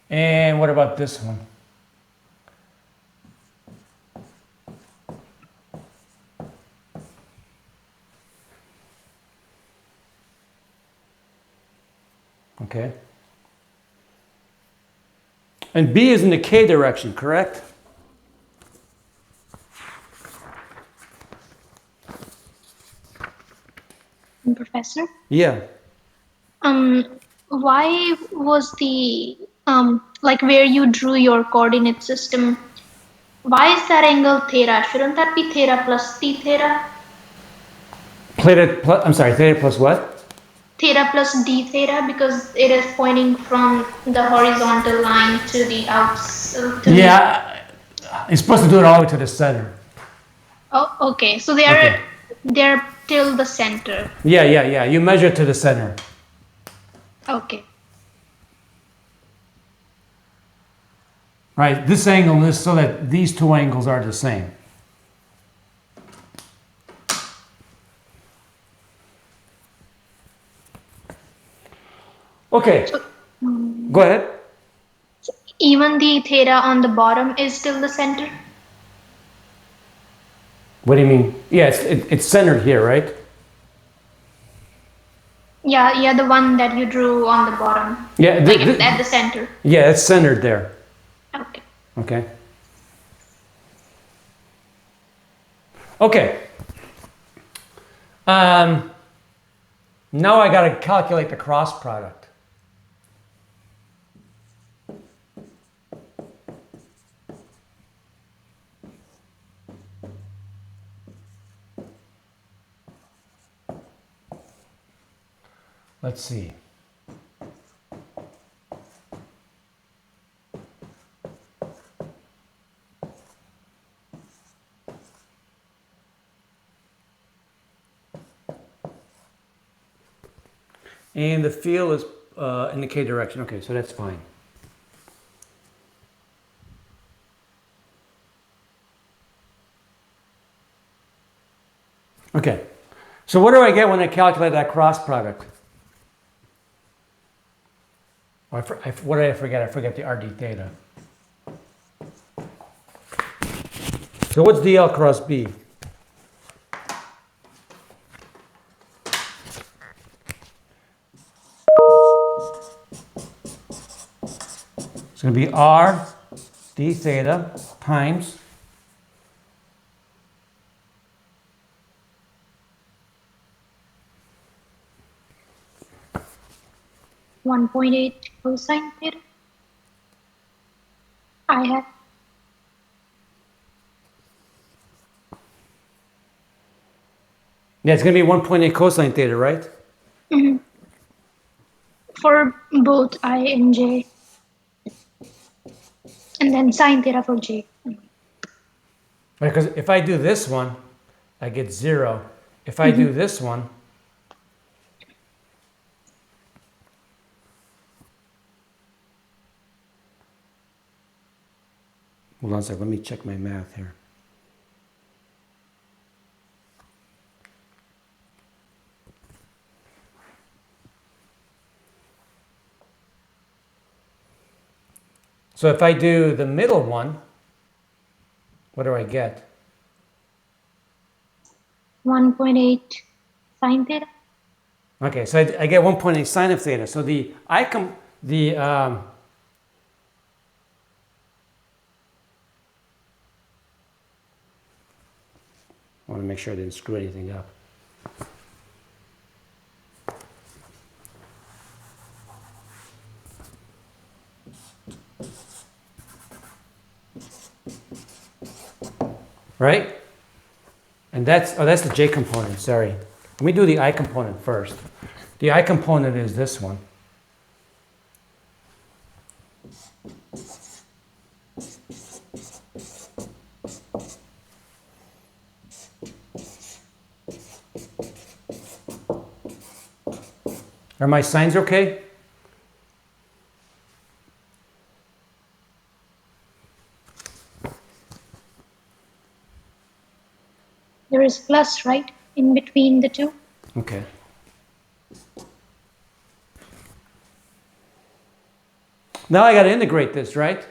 And what about this one? Okay. And B is in the K direction, correct? Professor? Yeah. Why was the like where you drew your coordinate system? Why is that angle theta? Shouldn't that be theta plus d theta? Theta plus what? Theta plus d theta, because it is pointing from the horizontal line to the outs. It's supposed to do it all the way to the center. Oh, okay. So they're till the center. Yeah. You measure to the center. Okay. Right, this angle is so that these two angles are the same. Okay, go ahead. Even the theta on the bottom is still the center? What do you mean? Yeah, it's centered here, right? Yeah, the one that you drew on the bottom. Yeah, at the center. Yeah, it's centered there. Okay. Okay. Now I got to calculate the cross product. let's see. And the field is indicate direction. Okay, so that's fine. Okay, so what do I get when I calculate that cross product? Oh, what did I forget? I forget the RD theta. So what's DL cross B? It's going to be R d theta times 1.8 cosine theta. I have Yeah, it's going to be 1.8 cosine theta, right? for both I and j, and then sine theta for j. Because if I do this one, I get 0. If I do this one, hold on a second, let me check my math here. So if I do the middle one, what do I get? 1.8 sine theta. Okay, so I get 1.8 sine of theta. So I want to make sure I didn't screw anything up. Right? And that's the J component, sorry. Let me do the I component first. The I component is this one. Are my signs okay? There is plus, right, in between the two. Okay. Now I got to integrate this, right?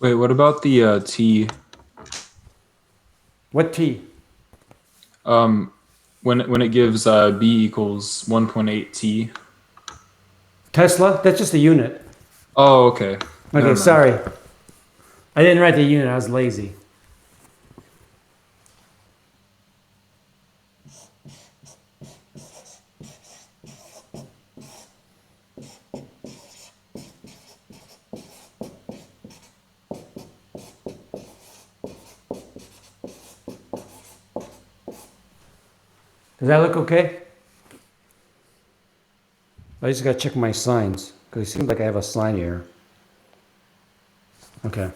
Wait, what about the t? What T? When it gives b equals 1.8 t. Tesla? That's just a unit. Oh, okay. Never Okay, mind. sorry. I didn't write the unit, I was lazy. Does that look okay? I just gotta check my signs, because it seems like I have a sign here. Okay.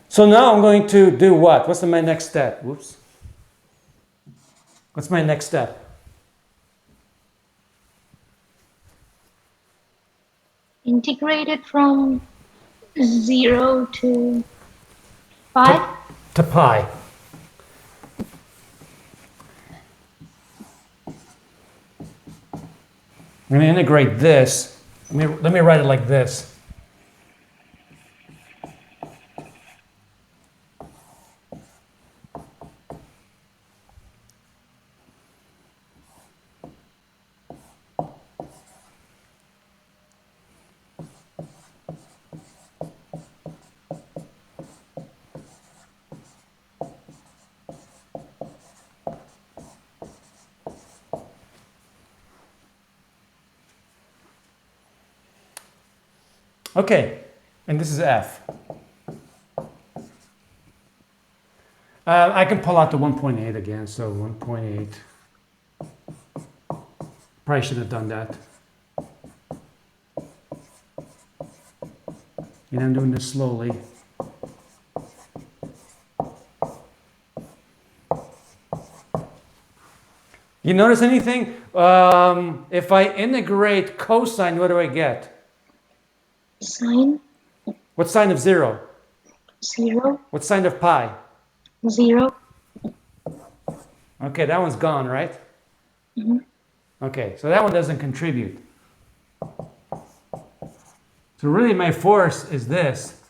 So now I'm going to do what? What's my next step? Whoops. What's my next step? Integrated from 0 to 5. To pi. I'm going to integrate this. Let me write it like this. Okay, and this is F. I can pull out the 1.8 again, so 1.8. Probably should have done that. And I'm doing this slowly. You notice anything? If I integrate cosine, what do I get? Sine, What sine of 0? 0, What sine of pi? 0. Okay, that one's gone, right? Mhm. Okay, so that one doesn't contribute. So really my force is this.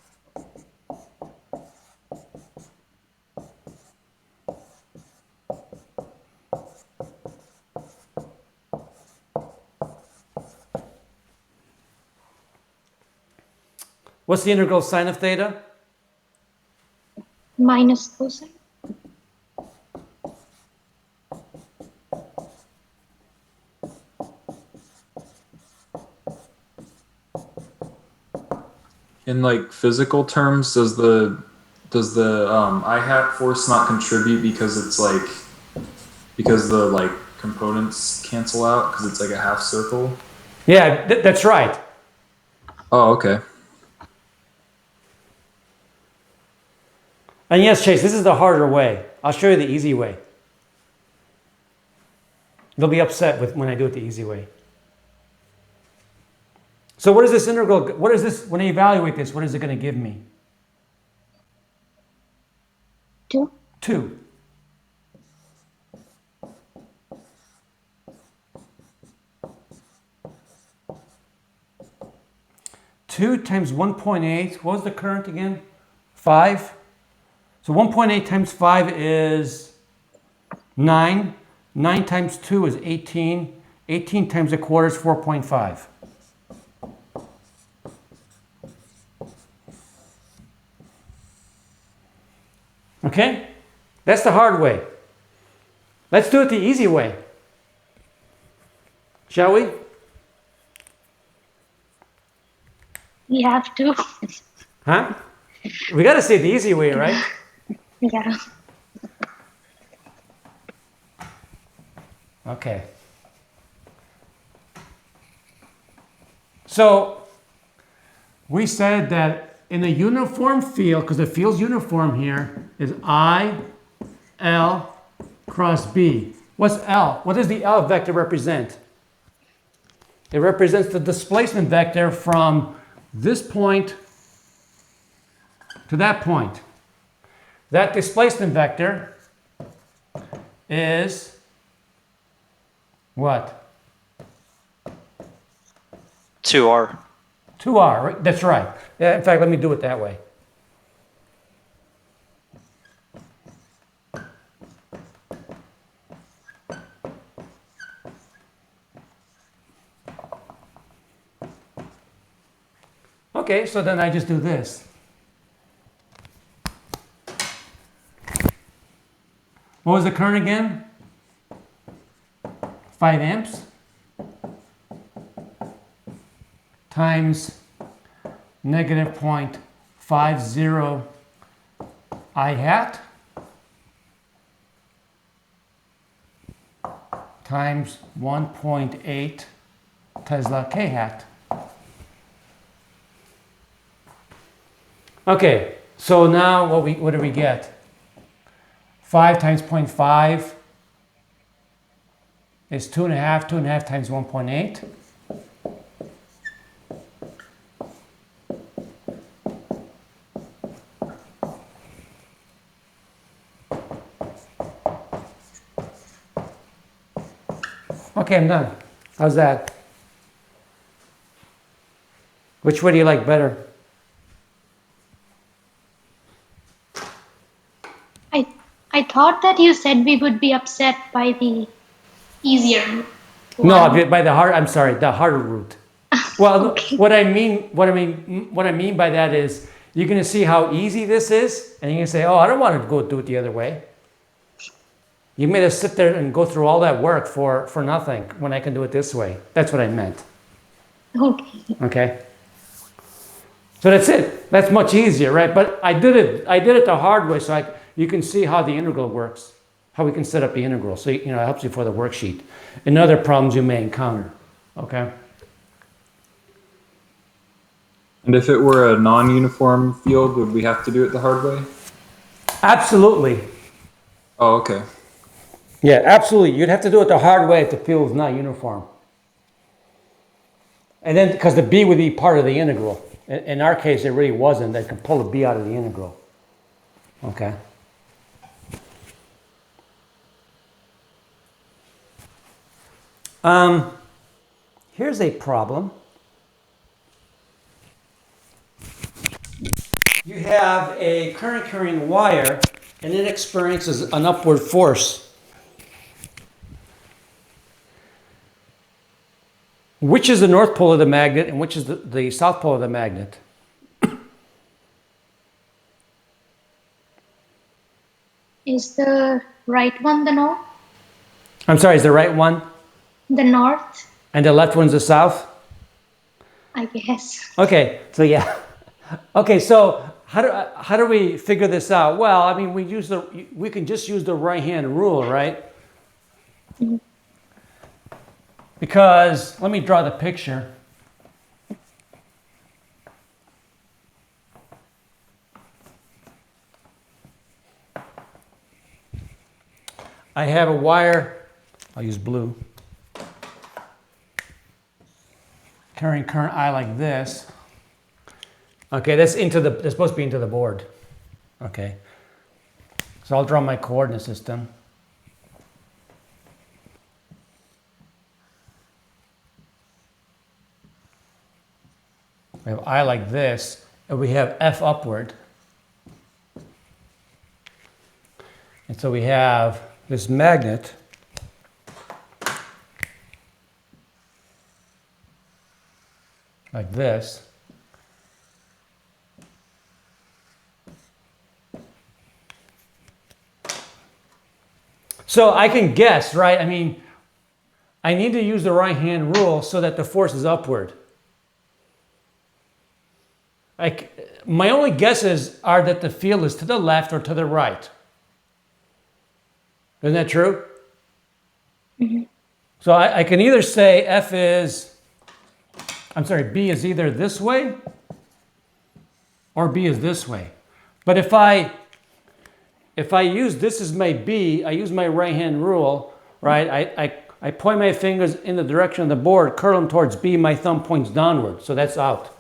What's the integral of sine of theta? Minus cosine. In like physical terms, does the I hat force not contribute because it's like because the like components cancel out because it's like a half circle? Yeah, that's right. Oh, okay. And yes, Chase, this is the harder way. I'll show you the easy way. They'll be upset with when I do it the easy way. So what is this integral? What is this, when I evaluate this, what is it going to give me? 2. 2. Two times 1.8, what was the current again? 5. So 1.8 times 5 is 9. 9 times 2 is 18. 18 times a quarter is 4.5. Okay? That's the hard way. Let's do it the easy way. Shall we? We have to. Huh? We got to say the easy way, right? Yeah. Okay. So we said that in a uniform field, because the field's uniform here, is I, L, cross B. What's L? What does the L vector represent? It represents the displacement vector from this point to that point. That displacement vector is what? 2r. 2r, right? That's right. Yeah, in fact, let me do it that way. Okay, so then I just do this. What was the current again? 5 amps times negative 0.50 I hat times 1.8 Tesla K hat. Okay, so now what do we get? 5 times 0.5 is 2.5. 2.5 times 1.8. Okay, I'm done. How's that? Which way do you like better? I thought that you said we would be upset by the easier one. No, by the hard. I'm sorry, the harder route. Well, Okay. what I mean by that is you're going to see how easy this is, and you're going to say, "Oh, I don't want to go do it the other way." You made us sit there and go through all that work for nothing when I can do it this way. That's what I meant. Okay. Okay. So that's it. That's much easier, right? But I did it the hard way, so you can see how the integral works, how we can set up the integral. So, it helps you for the worksheet and other problems you may encounter, okay? And if it were a non-uniform field, would we have to do it the hard way? Absolutely. Oh, okay. Yeah, absolutely. You'd have to do it the hard way if the field is not uniform. And then, because the b would be part of the integral. In our case, it really wasn't. They can pull the b out of the integral. Okay. Here's a problem. You have a current carrying wire, and it experiences an upward force. Which is the north pole of the magnet, and which is the south pole of the magnet? Is the right one the north? I'm sorry, is the right one? The north, And the left one's the south? I guess. Okay, so yeah. Okay, so how do we figure this out? Well, I mean, we can just use the right-hand rule, right? Because, let me draw the picture. I have a wire, I'll use blue, carrying current I like this. Okay, that's supposed to be into the board. Okay. So I'll draw my coordinate system. We have I like this, and we have F upward. And so we have this magnet like this. So I can guess, right? I mean, I need to use the right-hand rule so that the force is upward. My only guesses are that the field is to the left or to the right. Isn't that true? Mm-hmm. So I can either say B is either this way or B is this way. But if I use this as my B, I use my right-hand rule, right? I point my fingers in the direction of the board, curl them towards B, my thumb points downward, so that's out.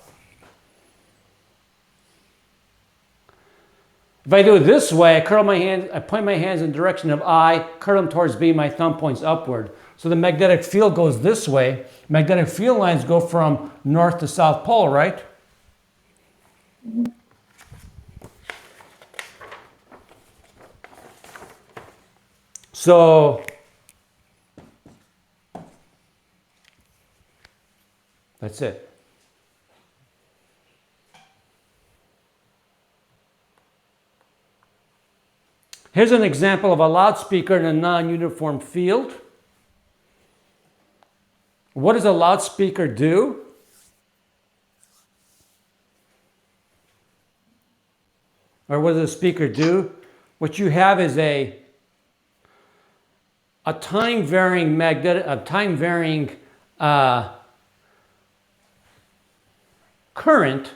If I do it this way, I point my hands in the direction of I, curl them towards B, my thumb points upward. So the magnetic field goes this way. Magnetic field lines go from north to south pole, right? So that's it. Here's an example of a loudspeaker in a non-uniform field. What does a loudspeaker do? Or what does a speaker do? What you have is a time-varying current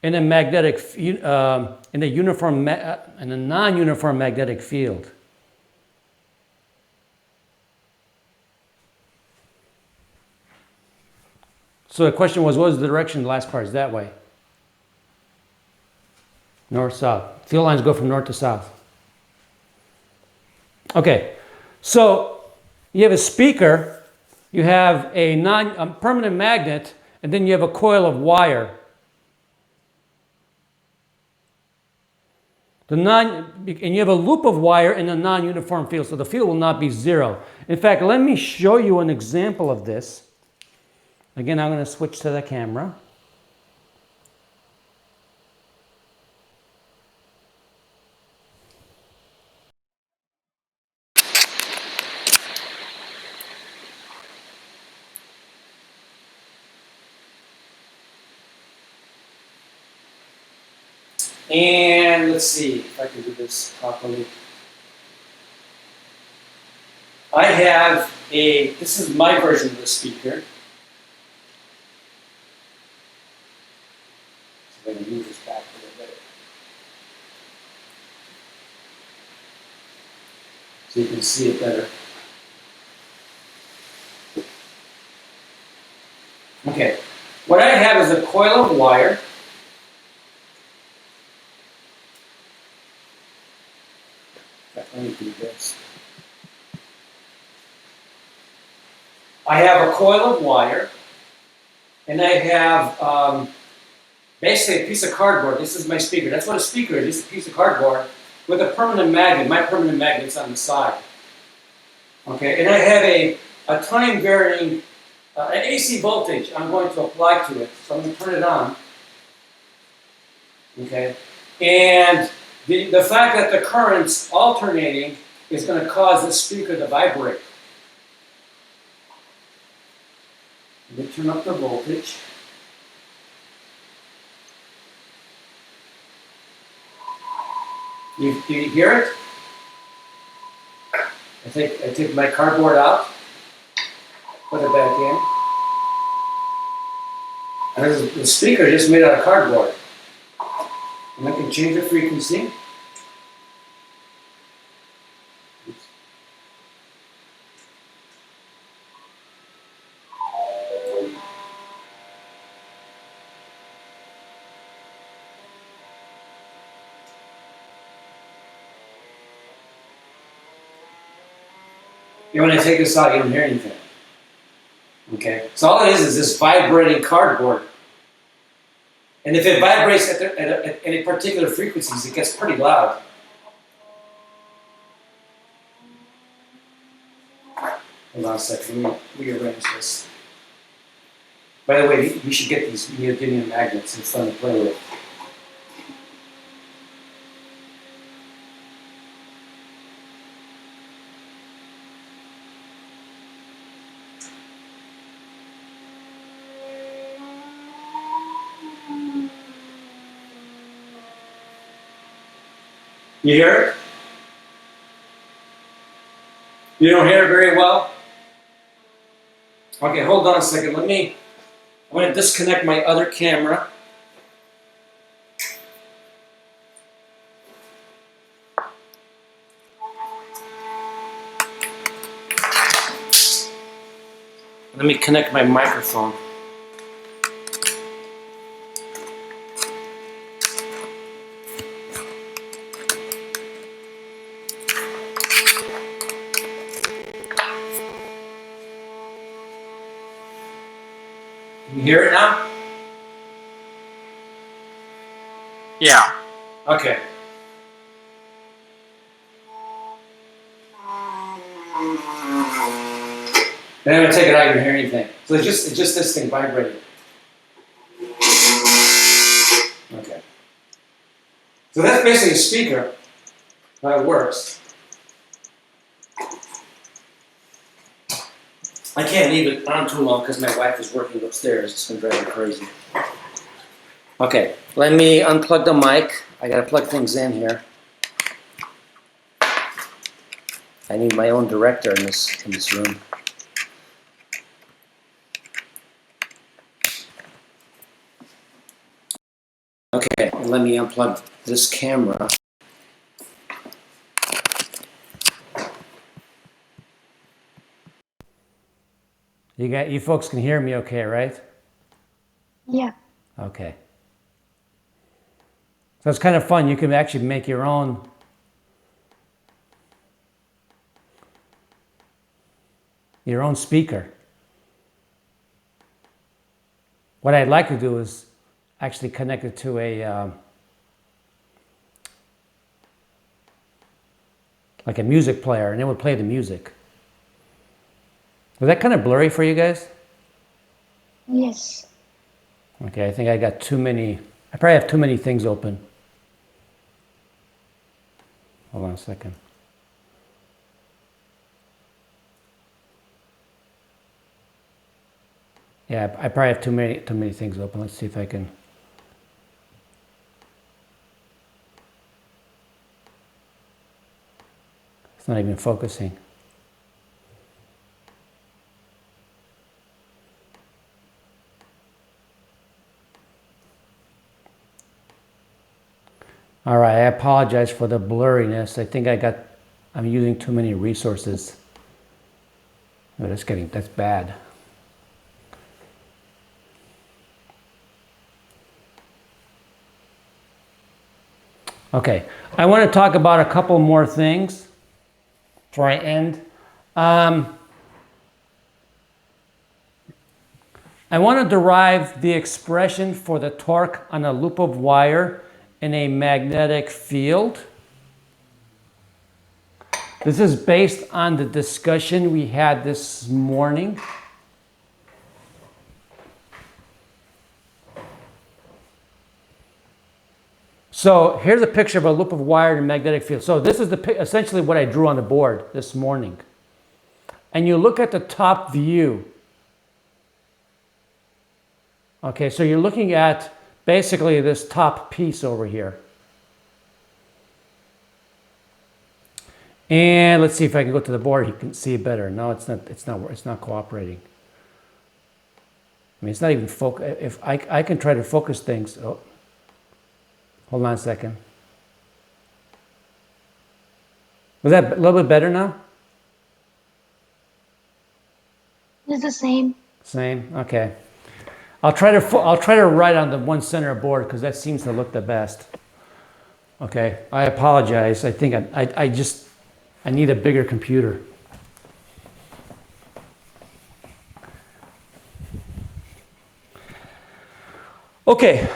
in a non-uniform magnetic field. So the question was, what was the direction? The last part is that way. North, south. Field lines go from north to south. Okay, so you have a speaker, you have a permanent magnet, and then you have a coil of wire. And you have a loop of wire in a non-uniform field, so the field will not be zero. In fact, let me show you an example of this. Again, I'm going to switch to the camera. And let's see if I can do this properly. I have this is my version of the speaker. So I'm going to move this back a little bit. So you can see it better. Okay, what I have is a coil of wire. Let me do this. I have a coil of wire, and I have basically a piece of cardboard. This is my speaker. That's what a speaker is, just a piece of cardboard with a permanent magnet. My permanent magnet's on the side. Okay, and I have a time varying, an AC voltage I'm going to apply to it. So I'm going to turn it on. Okay, and the fact that the current's alternating is going to cause this speaker to vibrate. Let me turn up the voltage. Do you hear it? I take my cardboard out, put it back in. And the speaker is just made out of cardboard. And I can change the frequency. When I take this out, you don't hear anything. Okay? So all it is this vibrating cardboard. And if it vibrates at any particular frequencies, it gets pretty loud. Hold on a second, let me rearrange this. By the way, you should get these neodymium magnets. It's fun to play with. You hear it? You don't hear it very well? Okay, hold on a second. I'm going to disconnect my other camera. Let me connect my microphone. Can you hear it now? Yeah. Okay. Then I'm going to take it out, you don't hear anything. So it's just this thing vibrating. Okay. So that's basically a speaker. How it works. I can't leave it on too long because my wife is working upstairs. It's going to drive her crazy. Okay, let me unplug the mic. I got to plug things in here. I need my own director in this room. Okay, let me unplug this camera. You folks can hear me okay, right? Yeah. Okay. So it's kind of fun. You can actually make your own speaker. What I'd like to do is actually connect it to a like a music player, and it would play the music. Was that kind of blurry for you guys? Yes. Okay, I think I got too many. I probably have too many things open. Hold on a second. Yeah, I probably have too many things open. Let's see if I can. It's not even focusing. All right, I apologize for the blurriness. I think I'm using too many resources. Oh, that's bad. Okay, I want to talk about a couple more things before I end. I want to derive the expression for the torque on a loop of wire in a magnetic field. This is based on the discussion we had this morning. So here's a picture of a loop of wire in a magnetic field. So this is essentially what I drew on the board this morning. And you look at the top view. Okay, so you're looking at basically this top piece over here. And let's see if I can go to the board. You can see it better. No, it's not cooperating. I mean, it's not even focus. If I can try to focus things. Oh, hold on a second. Was that a little bit better now? It's the same. Same. Okay. I'll try to write on the one center board because that seems to look the best. Okay. I apologize. I think I need a bigger computer. Okay.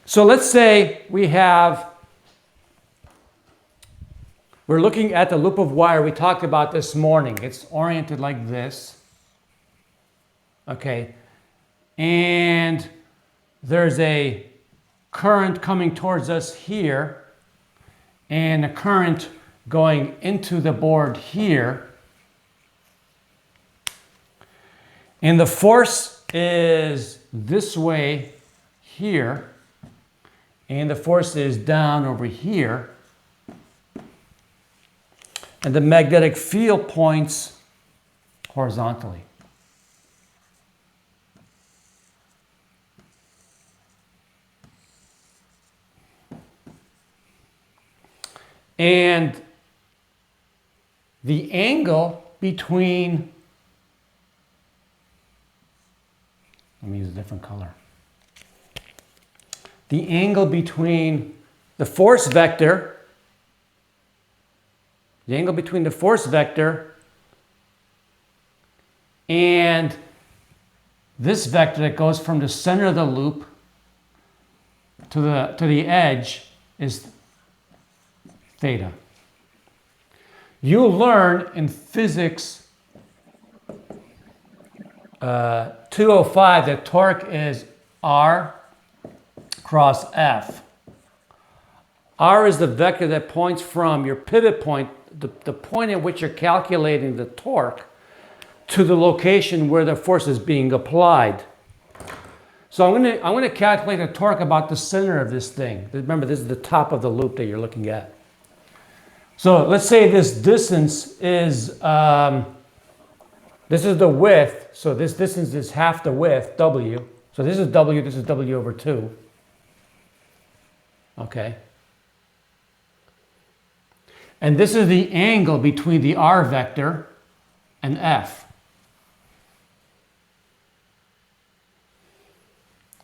So let's say we're looking at the loop of wire we talked about this morning. It's oriented like this. Okay. And there's a current coming towards us here and a current going into the board here. And the force is this way here. And the force is down over here. And the magnetic field points horizontally. And the angle between, let me use a different color. The angle between the force vector, and this vector that goes from the center of the loop to the edge is theta. You'll learn in physics 205 that torque is R cross F. R is the vector that points from your pivot point, the point at which you're calculating the torque, to the location where the force is being applied. So I'm going to calculate a torque about the center of this thing. Remember, this is the top of the loop that you're looking at. So let's say this distance is, this is the width. So this distance is half the width, W. So this is W over 2. Okay. And this is the angle between the R vector and F.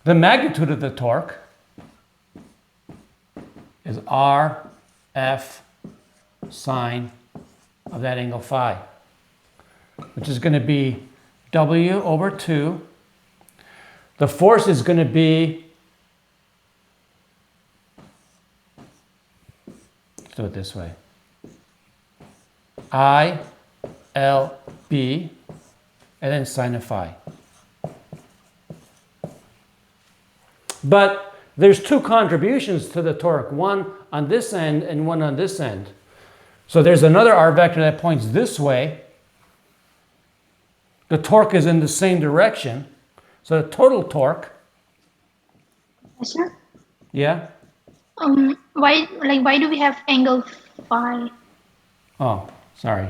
The magnitude of the torque is R, F, sine of that angle phi, which is going to be W over 2. The force is going to be, let's do it this way, I, L, B, and then sine of phi. But there's two contributions to the torque, one on this end and one on this end. So there's another R vector that points this way. The torque is in the same direction. So the total torque. Yes, sir. Yeah? Why do we have angle phi? Oh, sorry.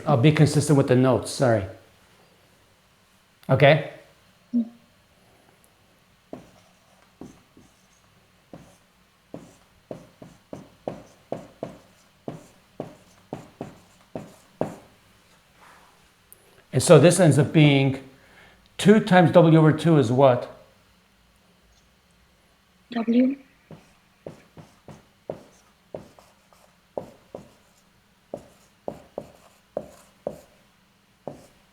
I'll be consistent with the notes, sorry. Okay? And so this ends up being 2 times W over 2 is what? W.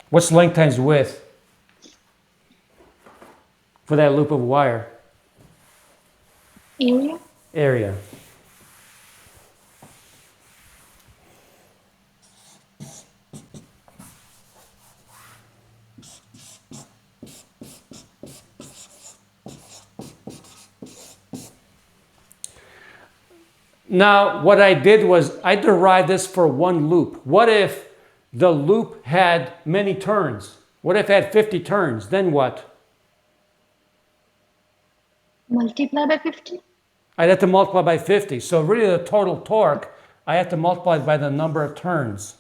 What's length times width for that loop of wire? Area. Area. Now, what I did was I derived this for one loop. What if the loop had many turns? What if it had 50 turns? Then what? Multiply by 50. I'd have to multiply by 50. So really the total torque, I have to multiply by the number of turns.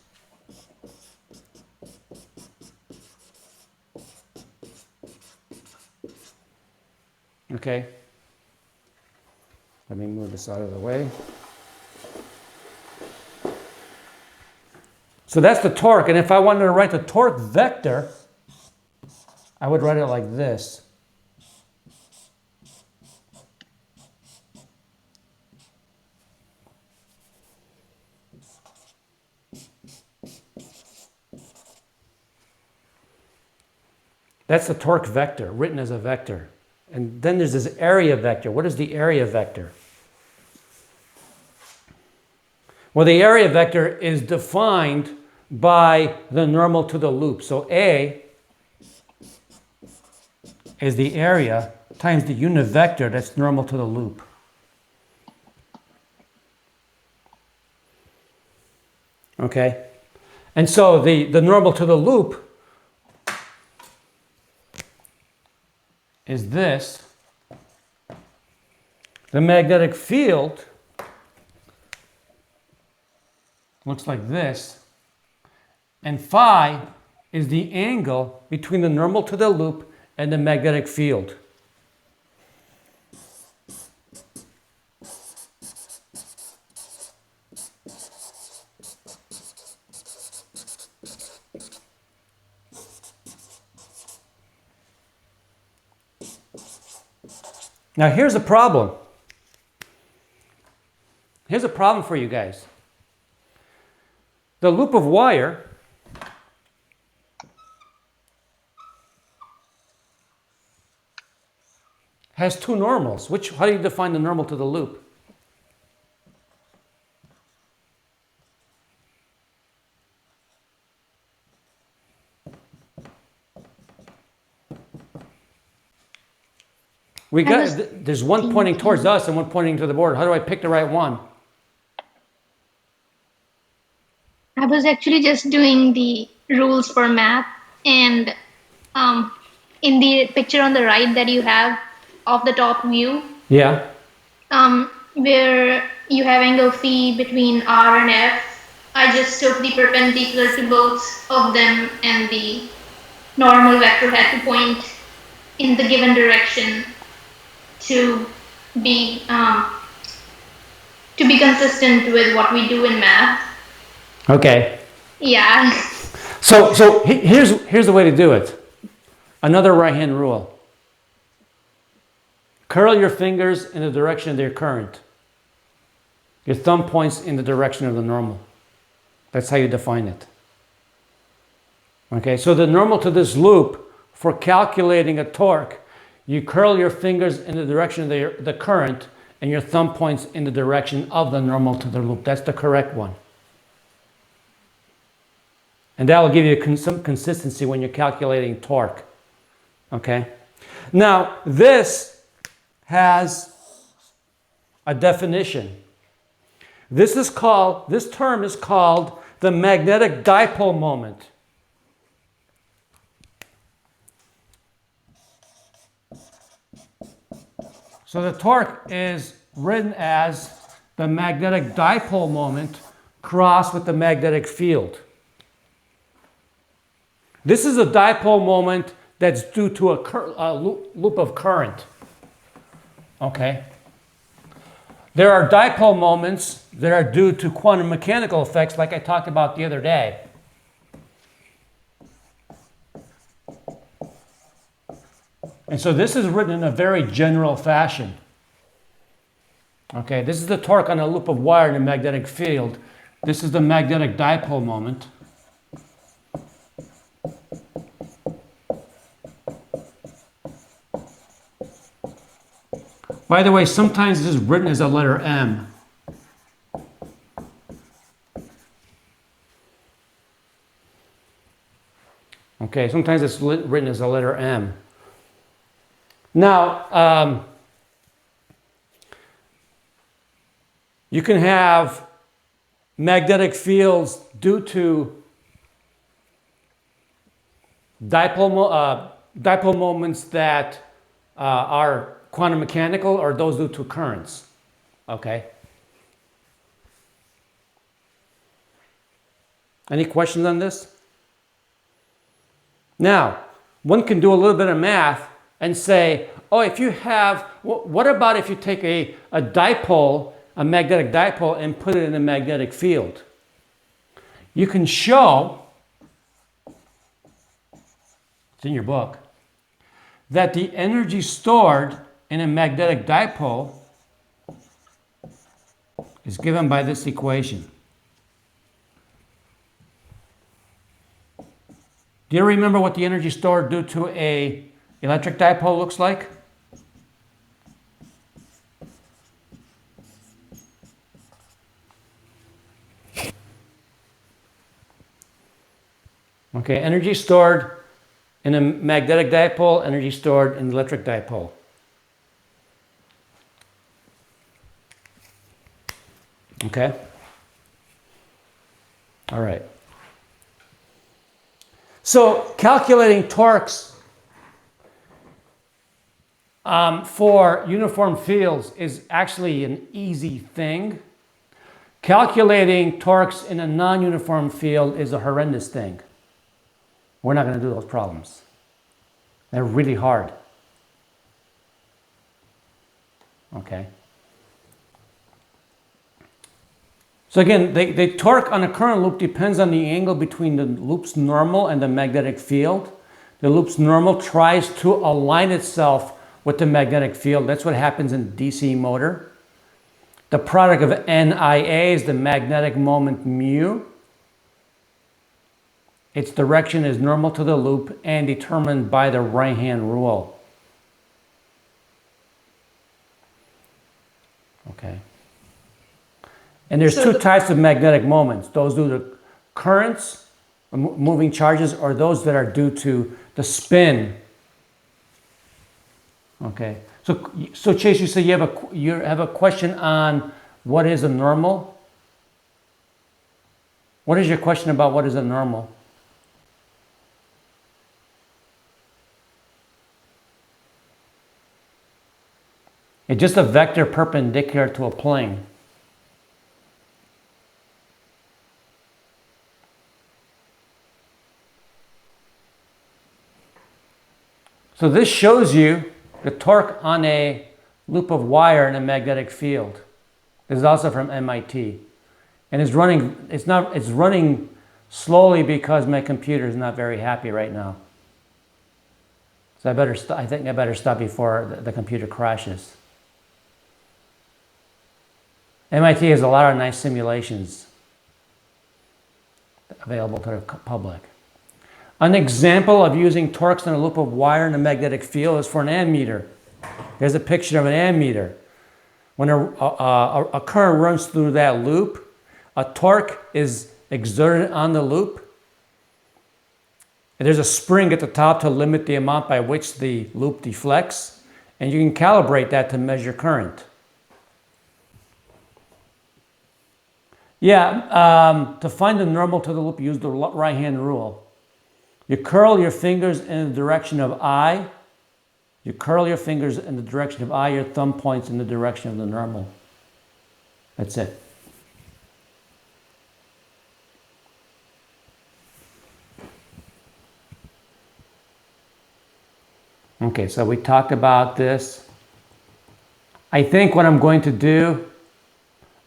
Okay. Let me move this out of the way. So that's the torque. And if I wanted to write the torque vector, I would write it like this. That's the torque vector, written as a vector. And then there's this area vector. What is the area vector? Well, the area vector is defined by the normal to the loop. So A is the area times the unit vector that's normal to the loop. Okay? And so the normal to the loop is this. The magnetic field looks like this. And phi is the angle between the normal to the loop and the magnetic field. Now here's a problem. Here's a problem for you guys. The loop of wire has two normals. How do you define the normal to the loop? There's one pointing towards us and one pointing to the board. How do I pick the right one? I was actually just doing the rules for math, and in the picture on the right that you have of the top view, Yeah. where you have angle phi between R and F, I just took the perpendicular to both of them, and the normal vector had to point in the given direction to be consistent with what we do in math. Okay. Yeah. So here's the way to do it. Another right-hand rule. Curl your fingers in the direction of their current. Your thumb points in the direction of the normal. That's how you define it. Okay, so the normal to this loop for calculating a torque, you curl your fingers in the direction of the current, and your thumb points in the direction of the normal to the loop. That's the correct one. And that will give you some consistency when you're calculating torque. Okay? Now, this has a definition. This term is called the magnetic dipole moment. So the torque is written as the magnetic dipole moment cross with the magnetic field. This is a dipole moment that's due to a loop of current. Okay? There are dipole moments that are due to quantum mechanical effects, like I talked about the other day. And so this is written in a very general fashion. Okay, this is the torque on a loop of wire in a magnetic field. This is the magnetic dipole moment. By the way, sometimes this is written as a letter M. Okay, sometimes it's written as a letter M. Now, you can have magnetic fields due to dipole moments that are quantum mechanical, or those due to currents. Okay? Any questions on this? Now, one can do a little bit of math and say, oh, if you have, what about if you take a dipole, a magnetic dipole, and put it in a magnetic field? You can show, it's in your book, that the energy stored in a magnetic dipole is given by this equation. Do you remember what the energy stored due to an electric dipole looks like? Okay, energy stored in a magnetic dipole, energy stored in an electric dipole. Okay? All right. So calculating torques for uniform fields is actually an easy thing. Calculating torques in a non-uniform field is a horrendous thing. We're not going to do those problems. They're really hard. Okay. So again, the torque on a current loop depends on the angle between the loop's normal and the magnetic field. The loop's normal tries to align itself with the magnetic field. That's what happens in DC motor. The product of NIA is the magnetic moment mu. Its direction is normal to the loop and determined by the right-hand rule. Okay. And there's two types of magnetic moments. Those due to currents, moving charges, or those that are due to the spin. Okay. So Chase, you say you have a question on what is a normal? What is your question about what is a normal? It's just a vector perpendicular to a plane. So this shows you the torque on a loop of wire in a magnetic field. This is also from MIT. And it's running slowly because my computer is not very happy right now. So I think I better stop before the computer crashes. MIT has a lot of nice simulations available to the public. An example of using torques in a loop of wire in a magnetic field is for an ammeter. Here's a picture of an ammeter. When a current runs through that loop, a torque is exerted on the loop. And there's a spring at the top to limit the amount by which the loop deflects. And you can calibrate that to measure current. Yeah, to find the normal to the loop, use the right-hand rule. You curl your fingers in the direction of I. You curl your fingers in the direction of I. Your thumb points in the direction of the normal. That's it. Okay, so we talked about this. I think what I'm going to do,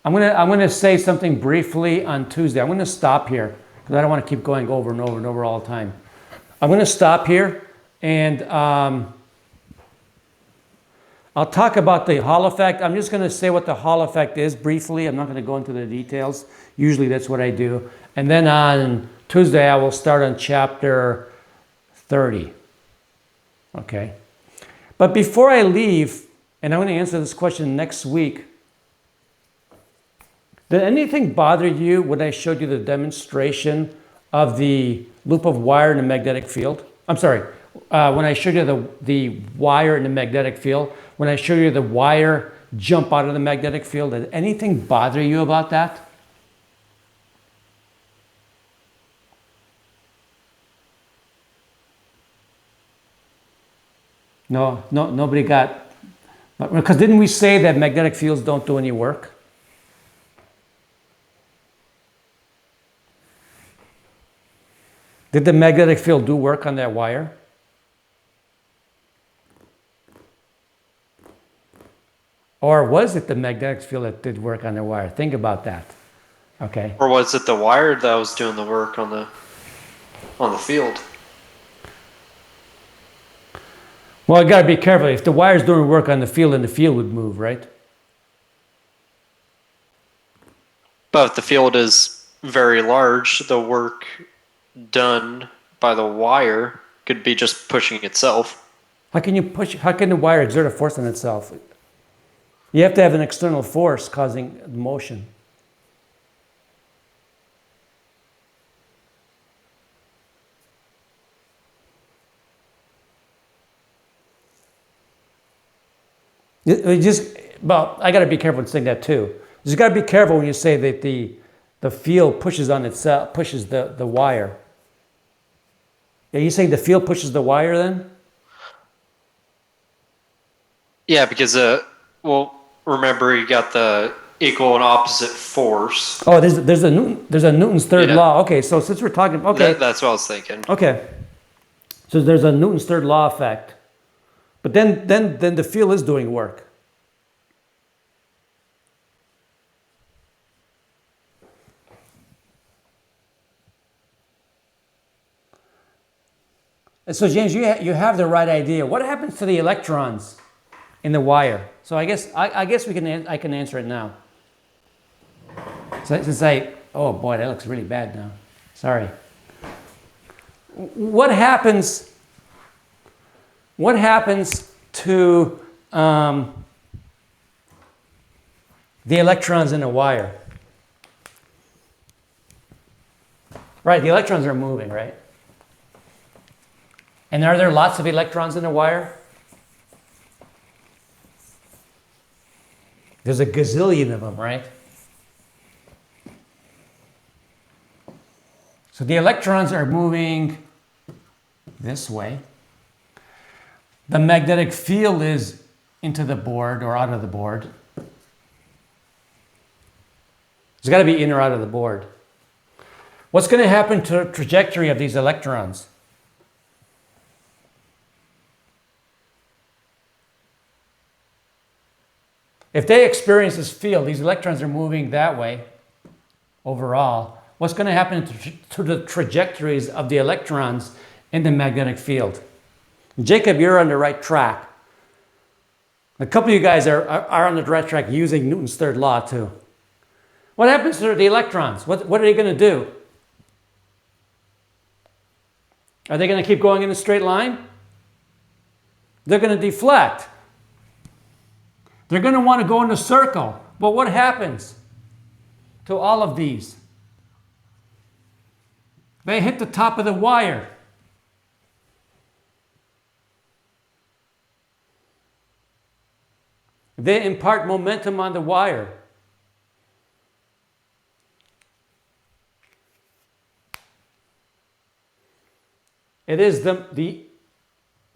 I'm gonna say something briefly on Tuesday. I'm gonna stop here because I don't want to keep going over and over and over all the time. I'm gonna stop here and I'll talk about the Hall effect. I'm just gonna say what the Hall effect is briefly. I'm not gonna go into the details. Usually that's what I do. And then on Tuesday, I will start on chapter 30. Okay. But before I leave, and I'm going to answer this question next week, did anything bother you when I showed you the demonstration of the loop of wire in the magnetic field? I'm sorry, when I showed you the wire in the magnetic field, when I showed you the wire jump out of the magnetic field, did anything bother you about that? No, nobody got, because didn't we say that magnetic fields don't do any work? Did the magnetic field do work on that wire? Or was it the magnetic field that did work on the wire? Think about that. Okay. Or was it the wire that was doing the work on the field? Well, you got to be careful. If the wire's doing work on the field, then the field would move, right? But if the field is very large, the work done by the wire could be just pushing itself. How can the wire exert a force on itself? You have to have an external force causing motion. Well, I got to be careful in saying that too. You just got to be careful when you say that the field pushes on itself, pushes the wire. Are you saying the field pushes the wire then? Yeah, because well, remember you got the equal and opposite force. Oh, there's a Newton's third law. Okay, so since we're talking, okay, That's what I was thinking. okay, so there's a Newton's third law effect, but then the field is doing work. And so James, you have the right idea. What happens to the electrons in the wire? So I guess I can answer it now. So since oh boy, that looks really bad now. Sorry. What happens to the electrons in a wire? Right, the electrons are moving, right? And are there lots of electrons in a wire? There's a gazillion of them, right? So the electrons are moving this way. The magnetic field is into the board or out of the board. There's got to be in or out of the board. What's going to happen to the trajectory of these electrons? If they experience this field, these electrons are moving that way overall. What's going to happen to the trajectories of the electrons in the magnetic field? Jacob, you're on the right track. A couple of you guys are on the right track using Newton's third law too. What happens to the electrons? What are they going to do? Are they going to keep going in a straight line? They're going to deflect. They're going to want to go in a circle. But what happens to all of these? They hit the top of the wire. They impart momentum on the wire. It is the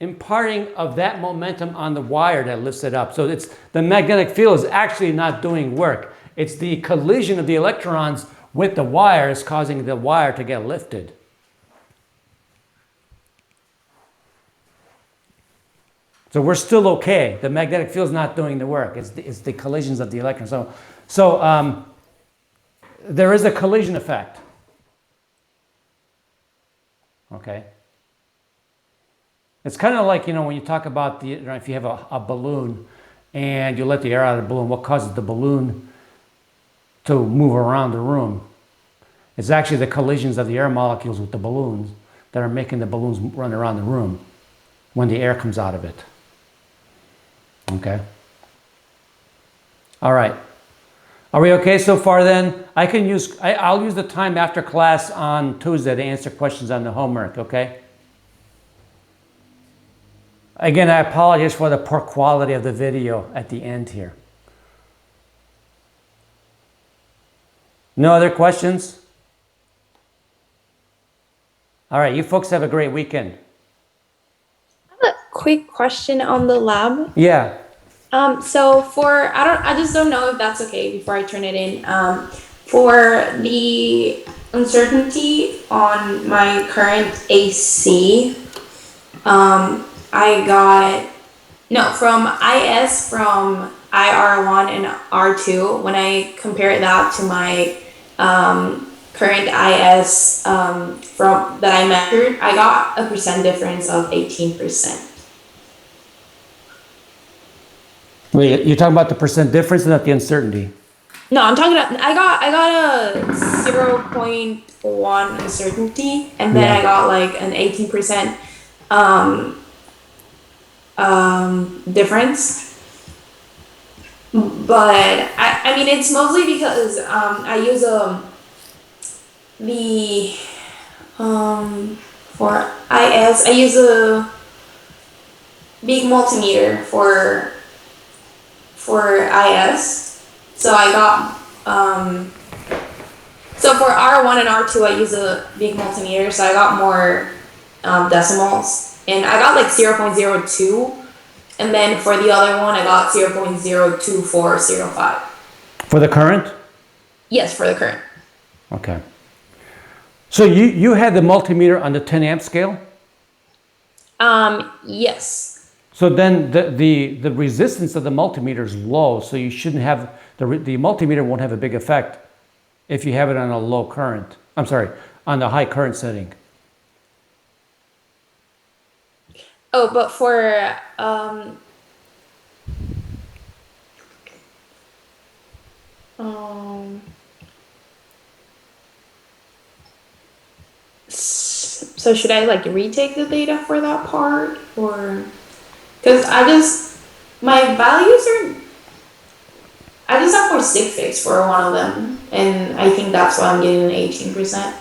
imparting of that momentum on the wire that lifts it up. So it's the magnetic field is actually not doing work. It's the collision of the electrons with the wires causing the wire to get lifted. So we're still okay. The magnetic field's not doing the work. It's the collisions of the electrons. So there is a collision effect. Okay. It's kind of like, when you talk about if you have a balloon and you let the air out of the balloon, what causes the balloon to move around the room? It's actually the collisions of the air molecules with the balloons that are making the balloons run around the room when the air comes out of it. Okay. All right. Are we okay so far then? I'll use the time after class on Tuesday to answer questions on the homework, okay? Again, I apologize for the poor quality of the video at the end here. No other questions? All right, you folks have a great weekend. I have a quick question on the lab. Yeah. So I just don't know if that's okay before I turn it in. For the uncertainty on my current AC, I got from IS from IR1 and R2. When I compare that to my current IS from that I measured, I got a percent difference of 18%. Wait, you're talking about the percent difference and not the uncertainty? No, I'm talking about I got a 0.1 uncertainty, and then Yeah. I got like an 18% difference. But I mean it's mostly because I use for IS I use a big multimeter for IS. So I got so for R1 and R2 I use a big multimeter, so I got more decimals, and I got like 0.02, and then for the other one I got 0.02405. For the current? Yes, for the current. Okay. So you had the multimeter on the 10 amp scale? Yes. So then the resistance of the multimeter is low, so you shouldn't have, the multimeter won't have a big effect if you have it on a low current. I'm sorry, on the high current setting. Oh, but for so should I like retake the data for that part, or because my values are I just have more stick fix for one of them, and I think that's why I'm getting an 18%.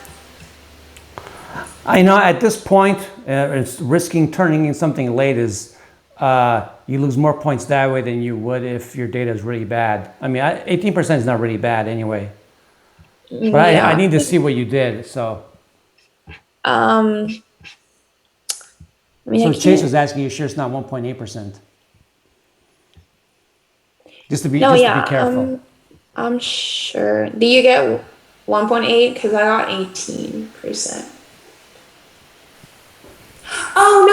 I know at this point, it's risking turning in something late is you lose more points that way than you would if your data is really bad. I mean, 18% is not really bad anyway. But Yeah. I need to see what you did, so. I mean, So I Chase can't- was asking, you sure it's not 1.8%? Just to be No, yeah, careful. I'm sure. Do you get 1.8? Because I got 18%. Oh,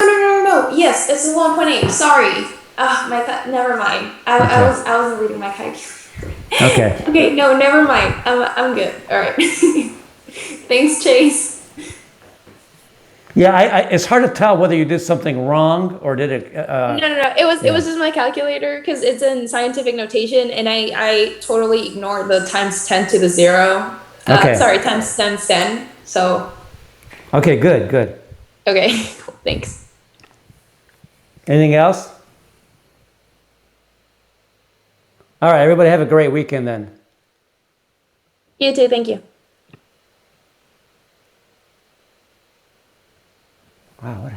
no. Yes, it's a 1.8. Sorry. Never mind. I wasn't reading my calculator. Okay. Okay, no, never mind. I'm good. All right. Thanks, Chase. Yeah, it's hard to tell whether you did something wrong or did it. No. It was just my calculator because it's in scientific notation, and I totally ignored the times 10 to the 0. Okay. Sorry, times 10. So. Okay, good. Okay, thanks. Anything else? All right, everybody have a great weekend then. You too, thank you. Wow, what